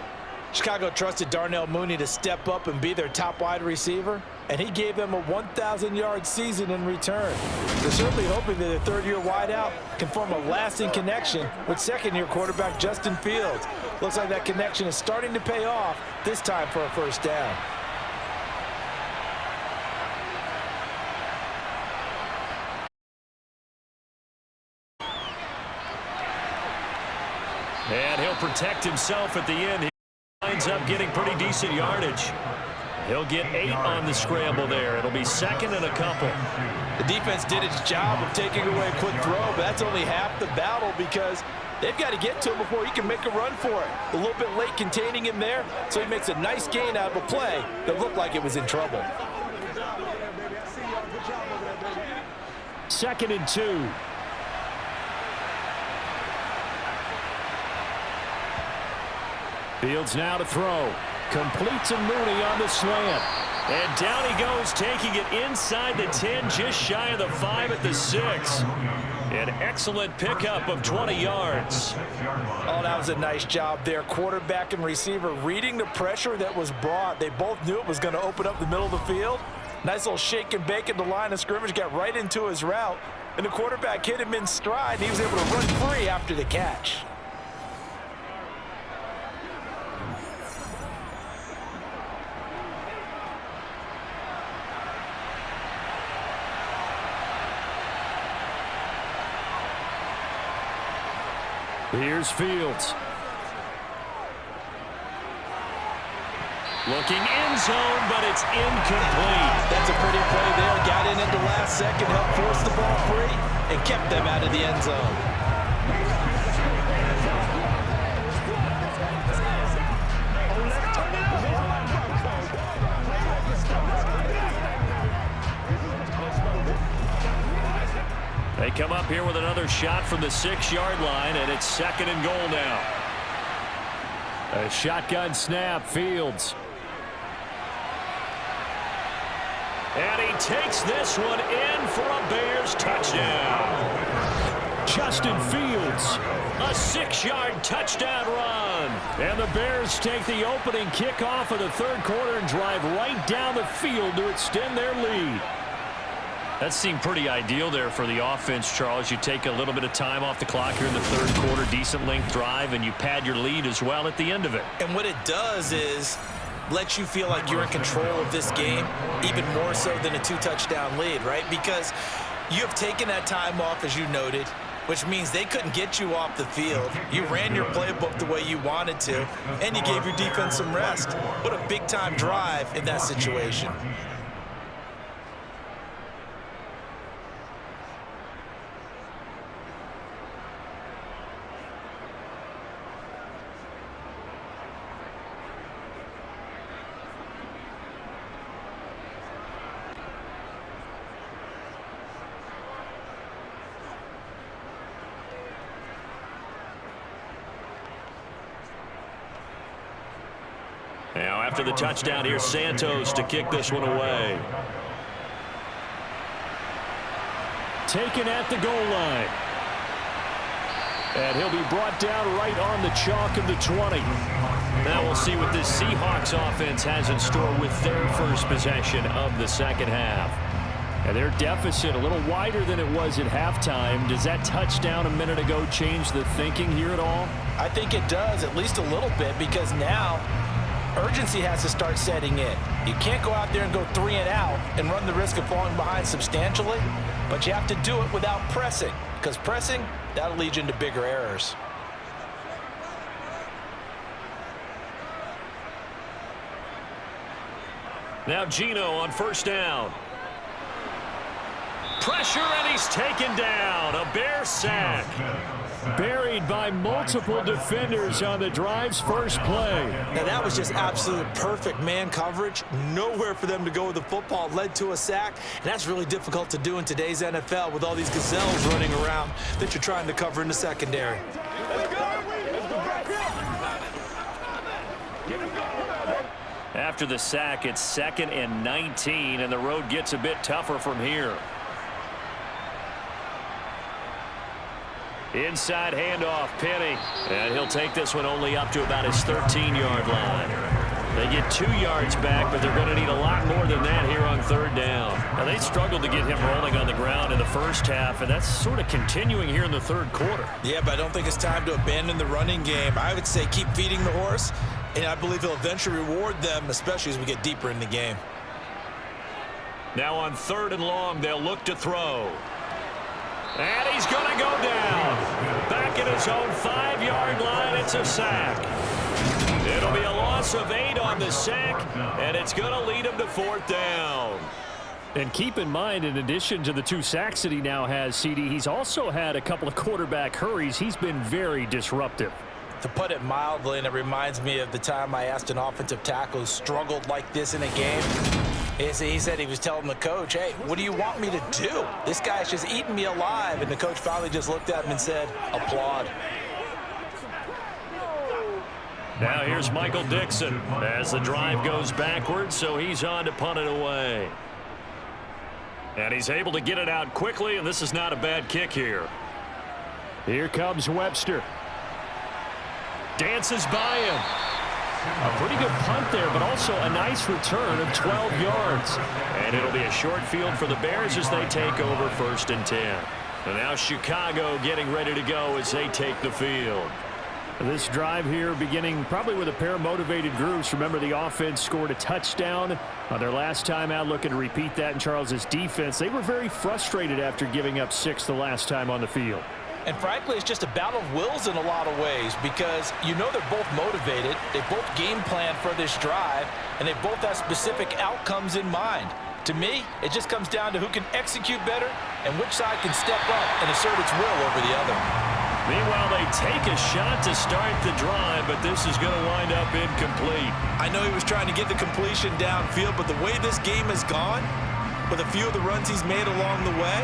Chicago trusted Darnell Mooney to step up and be their top wide receiver, and he gave them a 1,000-yard season in return. They're certainly hoping that a third-year wideout can form a lasting connection with second-year quarterback Justin Fields. Looks like that connection is starting to pay off, this time for a first down. And he'll protect himself at the end. He winds up getting pretty decent yardage. He'll get 8 on the scramble there. It'll be second and a couple. The defense did its job of taking away a quick throw, but that's only half the battle because they've got to get to him before he can make a run for it. A little bit late containing him there, so he makes a nice gain out of a play that looked like it was in trouble. Second and 2. Fields now to throw. Completes a Mooney on the slant. And down he goes, taking it inside the 10, just shy of the 5 at the 6. An excellent pickup of 20 yards. Oh, that was a nice job there. Quarterback and receiver reading the pressure that was brought. They both knew it was going to open up the middle of the field. Nice little shake and bake at the line of scrimmage, got right into his route. And the quarterback hit him in stride. He was able to run free after the catch. Here's Fields. Looking end zone, but it's incomplete. That's a pretty play there. Got in at the last second, helped force the ball free, and kept them out of the end zone. They come up here with another shot from the 6-yard line, and it's second and goal now. A shotgun snap, Fields. And he takes this one in for a Bears touchdown. Justin Fields. A 6-yard touchdown run. And the Bears take the opening kickoff of the third quarter and drive right down the field to extend their lead. That seemed pretty ideal there for the offense, Charles. You take a little bit of time off the clock here in the third quarter, decent length drive, and you pad your lead as well at the end of it. And what it does is let you feel like you're in control of this game, even more so than a 2-touchdown lead, right? Because you have taken that time off, as you noted, which means they couldn't get you off the field. You ran your playbook the way you wanted to, and you gave your defense some rest. What a big-time drive in that situation. Now after the touchdown, here's Santos to kick this one away. Taken at the goal line. And he'll be brought down right on the chalk of the 20. Now we'll see what this Seahawks offense has in store with their first possession of the second half. And their deficit a little wider than it was at halftime. Does that touchdown a minute ago change the thinking here at all? I think it does, at least a little bit, because now urgency has to start setting in. You can't go out there and go 3 and out and run the risk of falling behind substantially, but you have to do it without pressing, because pressing, that'll lead you into bigger errors. Now Gino on first down. Pressure, and he's taken down. A Bear sack. Buried by multiple defenders on the drive's first play. Now that was just absolute perfect man coverage. Nowhere for them to go with the football. Led to a sack, and that's really difficult to do in today's NFL with all these gazelles running around that you're trying to cover in the secondary. After the sack, it's 2nd and 19, and the road gets a bit tougher from here. Inside handoff, Penny. And he'll take this one only up to about his 13-yard line. They get 2 yards back, but they're going to need a lot more than that here on 3rd down. Now, they struggled to get him rolling on the ground in the first half, and that's sort of continuing here in the 3rd quarter. Yeah, but I don't think it's time to abandon the running game. I would say keep feeding the horse, and I believe he'll eventually reward them, especially as we get deeper in the game. Now on 3rd and long, they'll look to throw. And he's going to go down. Back at his own 5-yard line, it's a sack. It'll be a loss of 8 on the sack, and it's going to lead him to 4th down. And keep in mind, in addition to the 2 sacks that he now has, CD, he's also had a couple of quarterback hurries. He's been very disruptive. To put it mildly, and it reminds me of the time I asked an offensive tackle who struggled like this in a game. He said he was telling the coach, hey, what do you want me to do? This guy's just eating me alive. And the coach finally just looked at him and said, applaud. Now here's Michael Dixon as the drive goes backwards, so he's on to punt it away. And he's able to get it out quickly, and this is not a bad kick here. Here comes Webster. Dances by him. A pretty good punt there, but also a nice return of 12 yards. And it'll be a short field for the Bears as they take over 1st and 10. And now Chicago getting ready to go as they take the field. This drive here beginning probably with a pair of motivated groups. Remember, the offense scored a touchdown on their last time out, looking to repeat that in Charles's defense. They were very frustrated after giving up 6 the last time on the field. And frankly, it's just a battle of wills in a lot of ways because you know they're both motivated. They both game plan for this drive, and they both have specific outcomes in mind. To me, it just comes down to who can execute better and which side can step up and assert its will over the other. Meanwhile, they take a shot to start the drive, but this is going to wind up incomplete. I know he was trying to get the completion downfield, but the way this game has gone, with a few of the runs he's made along the way,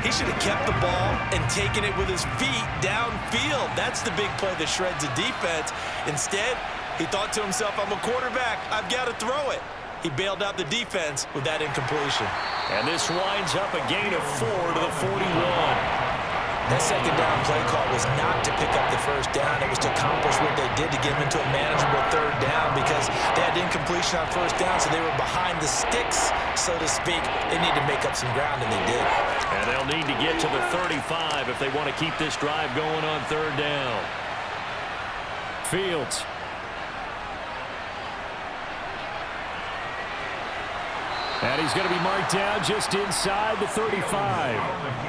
he should have kept the ball and taken it with his feet downfield. That's the big play that shreds a defense. Instead, he thought to himself, I'm a quarterback. I've got to throw it. He bailed out the defense with that incompletion. And this winds up a gain of 4 to the 41. That 2nd down play call was not to pick up the 1st down. It was to accomplish what they did to get them into a manageable 3rd down because they had incompletion on 1st down, so they were behind the sticks, so to speak. They need to make up some ground, and they did. And they'll need to get to the 35 if they want to keep this drive going on 3rd down. Fields. And he's going to be marked down just inside the 35.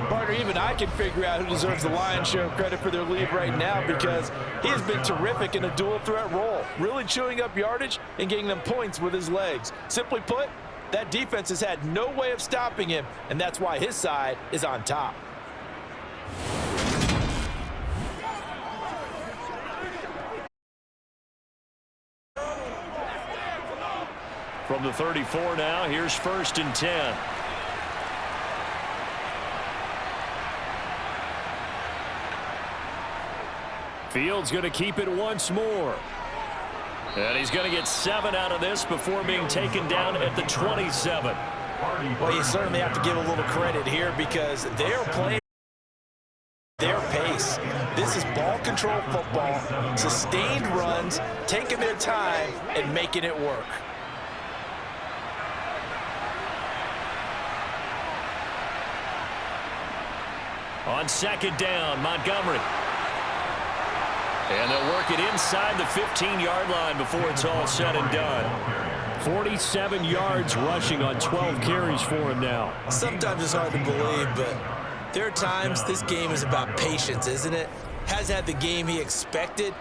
Partner, even I can figure out who deserves the lion's share of credit for their lead right now because he has been terrific in a dual threat role, really chewing up yardage and getting them points with his legs. Simply put, that defense has had no way of stopping him, and that's why his side is on top. From the 34 now, here's 1st and 10. Fields going to keep it once more. And he's going to get 7 out of this before being taken down at the 27. Well, you certainly have to give a little credit here because they're playing their pace. This is ball control football, sustained runs, taking their time and making it work. On 2nd down, Montgomery. And they'll work it inside the 15-yard line before it's all said and done. 47 yards rushing on 12 carries for him now. Sometimes it's hard to believe, but there are times this game is about patience, isn't it? Has had the game he expected,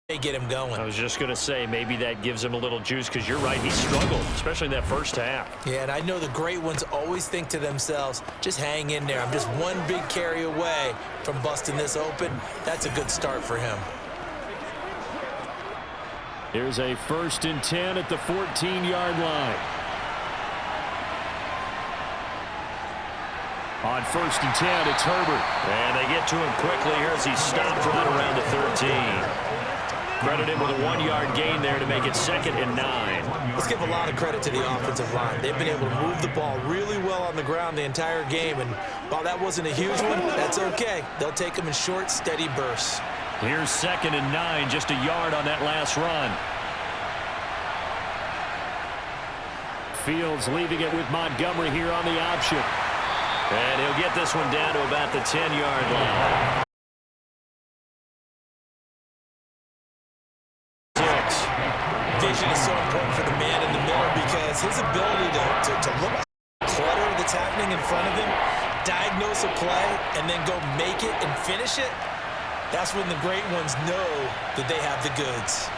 They get him going. I was just going to say, maybe that gives him a little juice, because you're right, he struggled, especially in that first half. Yeah, and I know the great ones always think to themselves, just hang in there. I'm just one big carry away from busting this open. That's a good start for him. Here's a 1st and 10 at the 14-yard line. On 1st and 10, it's Herbert. And they get to him quickly here as he's stopped right around the 13. Credit him with a 1-yard gain there to make it 2nd and 9. Let's give a lot of credit to the offensive line. They've been able to move the ball really well on the ground the entire game, and while that wasn't a huge one, that's okay. They'll take them in short, steady bursts. Here's 2nd and 9, just a yard on that last run. Fields leaving it with Montgomery here on the option. And he'll get this one down to about the 10-yard line. Vision is so important for the man in the middle, because his ability to look at the clutter that's happening in front of him, diagnose a play, and then go make it and finish it, that's when the great ones know that they have the goods.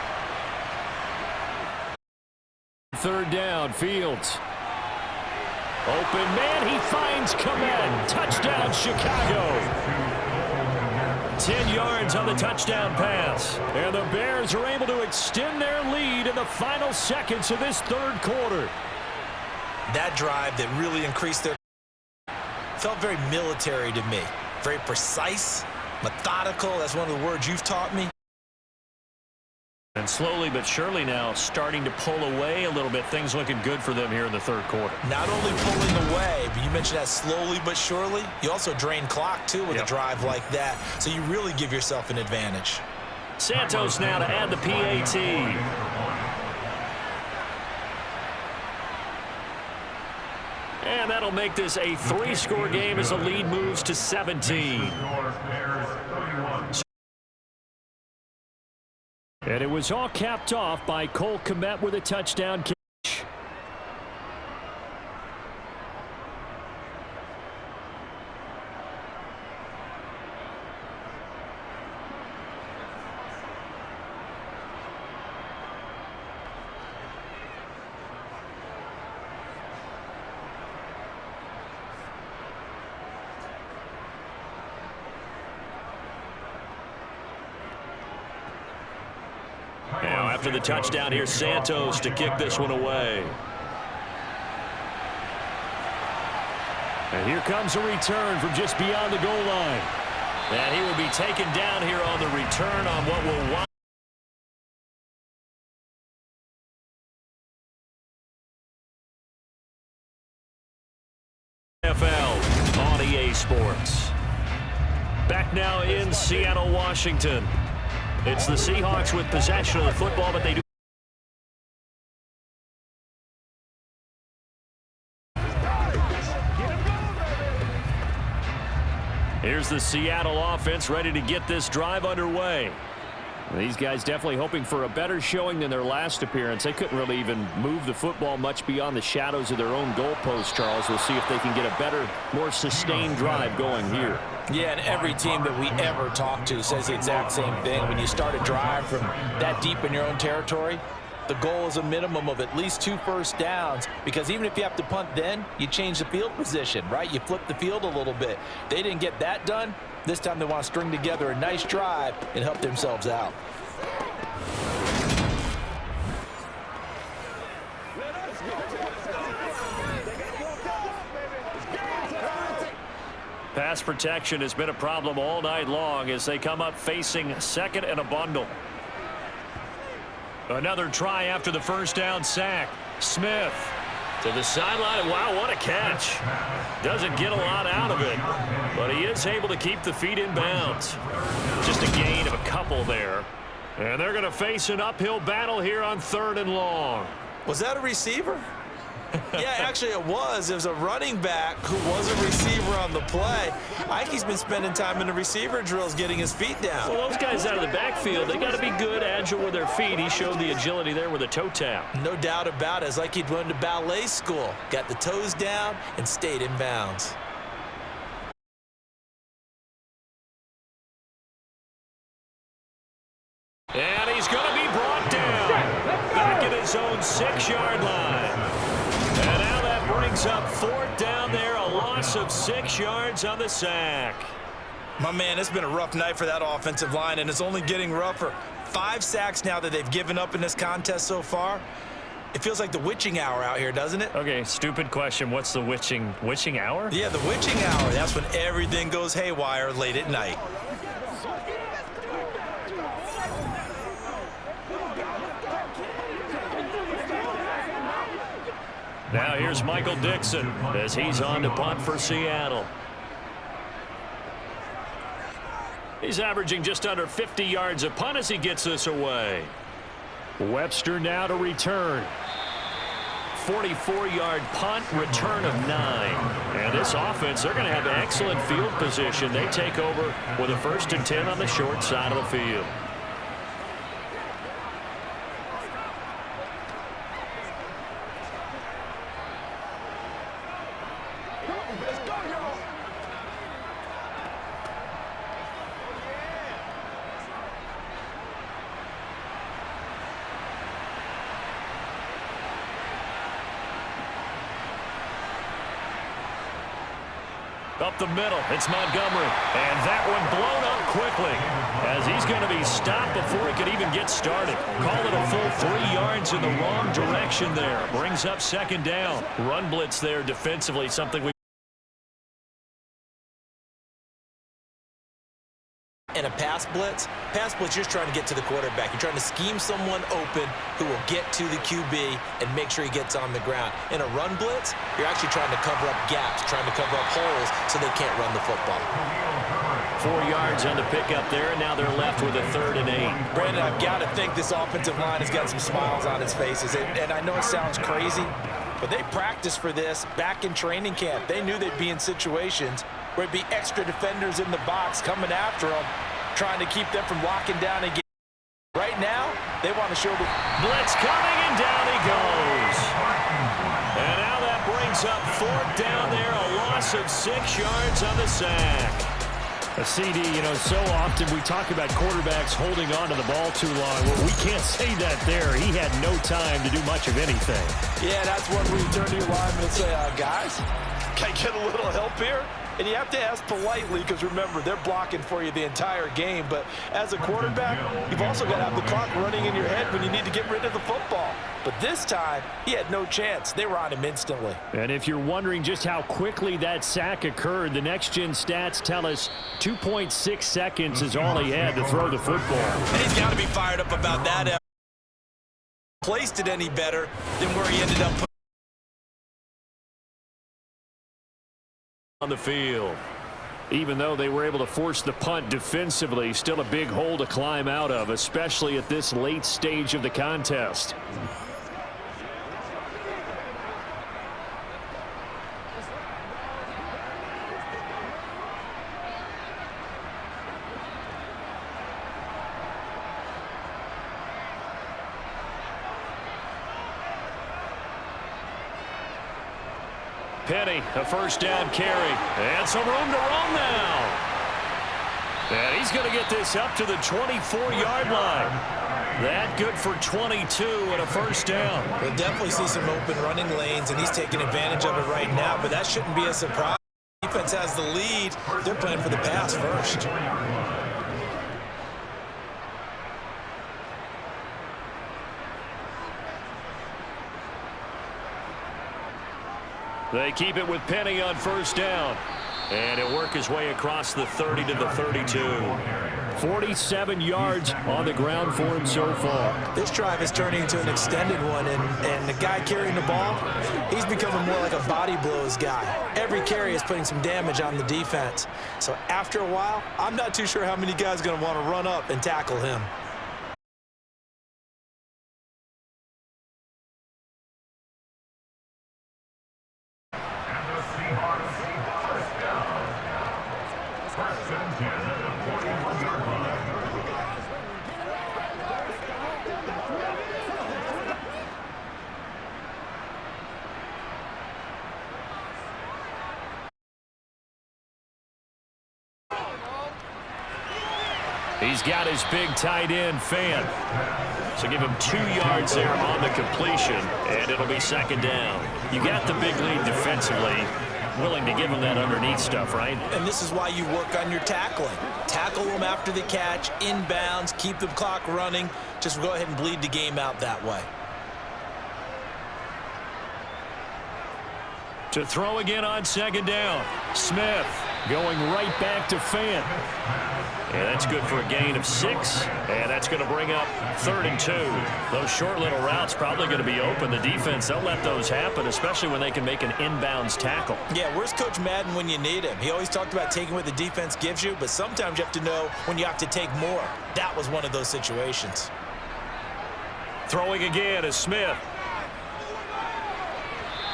3rd down, Fields. Open man, he finds Komet. Touchdown, Chicago. 10 yards on the touchdown pass. And the Bears are able to extend their lead in the final seconds of this 3rd quarter. That drive that really increased their felt very military to me. Very precise, methodical. That's one of the words you've taught me. And slowly but surely now starting to pull away a little bit. Things looking good for them here in the 3rd quarter. Not only pulling away, but you mentioned that slowly but surely. You also drain clock, too, with a drive like that. So you really give yourself an advantage. Santos now to add the PAT. And that'll make this a 3-score game as the lead moves to 17. And it was all capped off by Cole Kmet with a touchdown catch. Now after the touchdown, here's Santos to kick this one away. And here comes a return from just beyond the goal line. And he will be taken down here on the return on what will wind. NFL on EA Sports. Back now in Seattle, Washington. It's the Seahawks with possession of the football, but they do. Here's the Seattle offense ready to get this drive underway. These guys definitely hoping for a better showing than their last appearance. They couldn't really even move the football much beyond the shadows of their own goalpost, Charles. We'll see if they can get a better, more sustained drive going here. Yeah, and every team that we ever talk to says the exact same thing. When you start a drive from that deep in your own territory, the goal is a minimum of at least 2 first downs, because even if you have to punt then, you change the field position, right? You flip the field a little bit. They didn't get that done. This time they want to string together a nice drive and help themselves out. Pass protection has been a problem all night long as they come up facing second and a bundle. Another try after the first down sack. Smith to the sideline. Wow, what a catch. Doesn't get a lot out of it, but he is able to keep the feet in bounds. Just a gain of a couple there. And they're going to face an uphill battle here on 3rd and long. Was that a receiver? Yeah, actually it was. It was a running back who was a receiver on the play. I think he's been spending time in the receiver drills getting his feet down. Well, those guys out of the backfield, they got to be good, agile with their feet. He showed the agility there with a toe tap. No doubt about it. It's like he'd run to ballet school. Got the toes down and stayed in bounds. And he's his own 6-yard line. And now that brings up 4th down there, a loss of 6 yards on the sack. My man, it's been a rough night for that offensive line, and it's only getting rougher. 5 sacks now that they've given up in this contest so far. It feels like the witching hour out here, doesn't it? Okay, stupid question. What's the witching hour? Yeah, the witching hour. That's when everything goes haywire late at night. Now here's Michael Dixon as he's on to punt for Seattle. He's averaging just under 50 yards a punt as he gets this away. Webster now to return. 44-yard punt, return of 9. And this offense, they're going to have excellent field position. They take over with a 1st and 10 on the short side of the field. Up the middle, it's Montgomery. And that one blown up quickly as he's going to be stopped before he could even get started. Call it a full 3 yards in the wrong direction there. Brings up 2nd down. Run blitz there defensively, something we... In a pass blitz, you're just trying to get to the quarterback. You're trying to scheme someone open who will get to the QB and make sure he gets on the ground. In a run blitz, you're actually trying to cover up gaps, trying to cover up holes so they can't run the football. 4 yards on the pickup there, and now they're left with a 3rd and 8. Brandon, I've got to think this offensive line has got some smiles on its faces. And I know it sounds crazy, but they practiced for this back in training camp. They knew they'd be in situations where it'd be extra defenders in the box coming after them, trying to keep them from locking down and getting. Right now, they want to show the blitz coming, and down he goes. And now that brings up 4th down there, a loss of 6 yards on the sack. A CD, so often we talk about quarterbacks holding on to the ball too long. Well, we can't say that there. He had no time to do much of anything. Yeah, that's when we turn to your lineman and say, guys, can I get a little help here? And you have to ask politely because, remember, they're blocking for you the entire game. But as a quarterback, you've also got to have the clock running in your head when you need to get rid of the football. But this time, he had no chance. They were on him instantly. And if you're wondering just how quickly that sack occurred, the next-gen stats tell us 2.6 seconds is all he had to throw the football. And he's got to be fired up about that. Placed it any better than where he ended up on the field. Even though they were able to force the punt defensively, still a big hole to climb out of, especially at this late stage of the contest. Penny, a 1st down carry. And some room to run now. And he's going to get this up to the 24-yard line. That good for 22 and a 1st down. We'll definitely see some open running lanes, and he's taking advantage of it right now, but that shouldn't be a surprise. The defense has the lead. They're playing for the pass first. They keep it with Penny on 1st down. And he'll work his way across the 30 to the 32. 47 yards on the ground for him so far. This drive is turning into an extended one, and the guy carrying the ball, he's becoming more like a body blows guy. Every carry is putting some damage on the defense. So after a while, I'm not too sure how many guys are going to want to run up and tackle him. He's got his big tight end, Fan. So give him 2 yards there on the completion, and it'll be second down. You got the big lead defensively. Willing to give him that underneath stuff, right? And this is why you work on your tackling. Tackle them after the catch, inbounds, keep the clock running. Just go ahead and bleed the game out that way. To throw again on second down. Smith going right back to Fant. And that's good for a gain of 6. And that's going to bring up 3rd and 2. Those short little routes probably going to be open. The defense, they'll let those happen, especially when they can make an inbounds tackle. Yeah, where's Coach Madden when you need him? He always talked about taking what the defense gives you, but sometimes you have to know when you have to take more. That was one of those situations. Throwing again is Smith.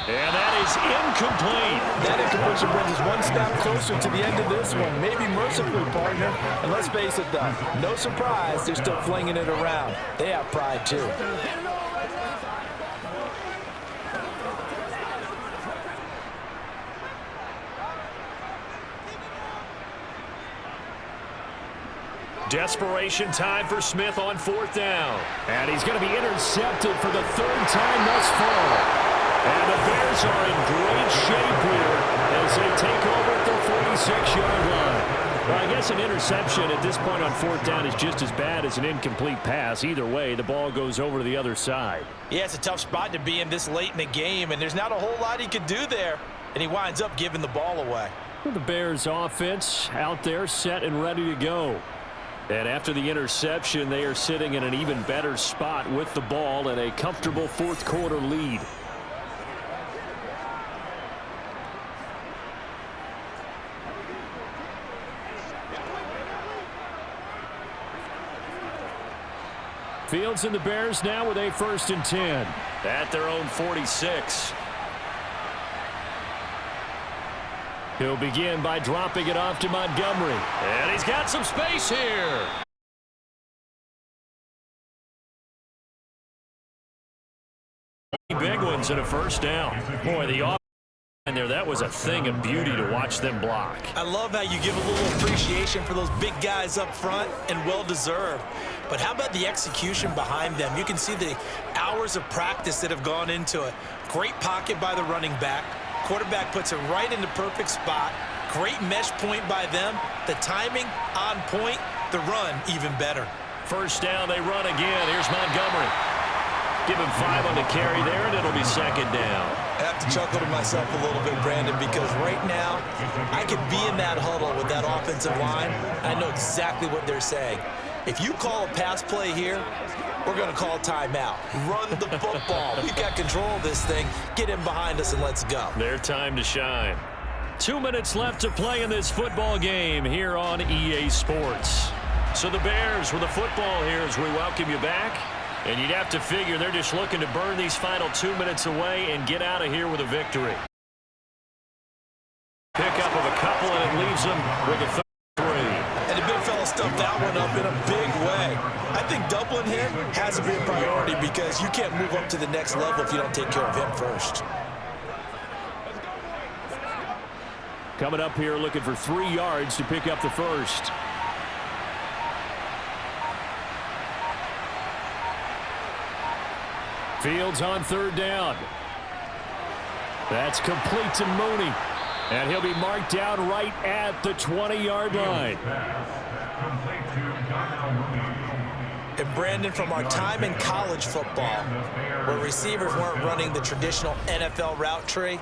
And that is incomplete. That incompletion brings us one step closer to the end of this one. Maybe mercifully, partner. And let's face it, though, no surprise, they're still flinging it around. They have pride, too. Desperation time for Smith on 4th down. And he's going to be intercepted for the 3rd time thus far. And the Bears are in great shape here as they take over at the 46-yard line. Well, I guess an interception at this point on 4th down is just as bad as an incomplete pass. Either way, the ball goes over to the other side. Yeah, it's a tough spot to be in this late in the game, and there's not a whole lot he could do there. And he winds up giving the ball away. The Bears offense out there set and ready to go. And after the interception, they are sitting in an even better spot with the ball and a comfortable 4th quarter lead. Fields and the Bears now with a 1st and 10. At their own 46. He'll begin by dropping it off to Montgomery. And he's got some space here. Big ones and a 1st down. Boy, the offense there, that was a thing of beauty to watch them block. I love how you give a little appreciation for those big guys up front, and well-deserved. But how about the execution behind them? You can see the hours of practice that have gone into it. Great pocket by the running back. Quarterback puts it right in the perfect spot. Great mesh point by them. The timing on point. The run even better. 1st down, they run again. Here's Montgomery. Give him 5 on the carry there, and it'll be 2nd down. I have to chuckle to myself a little bit, Brandon, because right now I could be in that huddle with that offensive line. I know exactly what they're saying. If you call a pass play here, we're going to call timeout. Run the football. We've got control of this thing. Get in behind us and let's go. Their time to shine. 2 minutes left to play in this football game here on EA Sports. So the Bears with the football here as we welcome you back. And you'd have to figure they're just looking to burn these final 2 minutes away and get out of here with a victory. Pickup of a couple, and it leaves them with a 3. And the big fella stuffed that one up in a big way. I think doubling him has to be a priority because you can't move up to the next level if you don't take care of him first. Coming up here looking for 3 yards to pick up the 1st. Fields on 3rd down. That's complete to Mooney. And he'll be marked down right at the 20-yard line. And Brandon, from our time in college football, where receivers weren't running the traditional NFL route tree,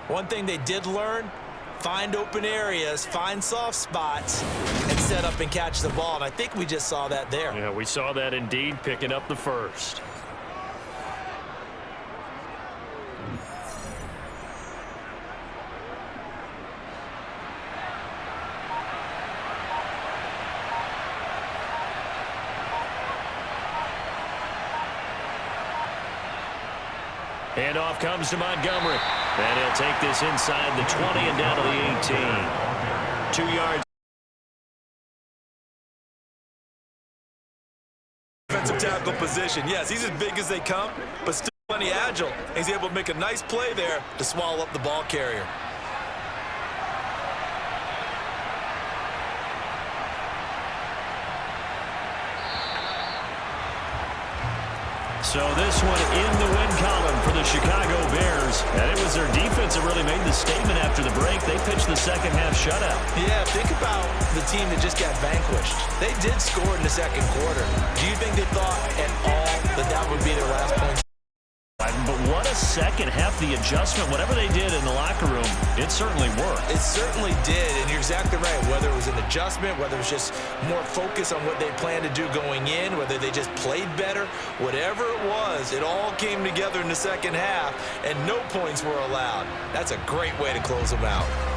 one thing they did learn, find open areas, find soft spots, and set up and catch the ball. And I think we just saw that there. Yeah, we saw that indeed, picking up the 1st. Handoff comes to Montgomery. And he'll take this inside the 20 and down to the 18. 2 yards. Defensive tackle position. Yes, he's as big as they come, but still plenty agile. He's able to make a nice play there to swallow up the ball carrier. So this one in the win column for the Chicago Bears. And it was their defense that really made the statement after the break. They pitched the second half shutout. Yeah, think about the team that just got vanquished. They did score in the second quarter. Do you think they thought at all that that would be their last point? But what a second half, the adjustment, whatever they did in the locker room, it certainly worked. It certainly did, and you're exactly right. Whether it was an adjustment, whether it was just more focus on what they planned to do going in, whether they just played better, whatever it was, it all came together in the second half, and no points were allowed. That's a great way to close them out.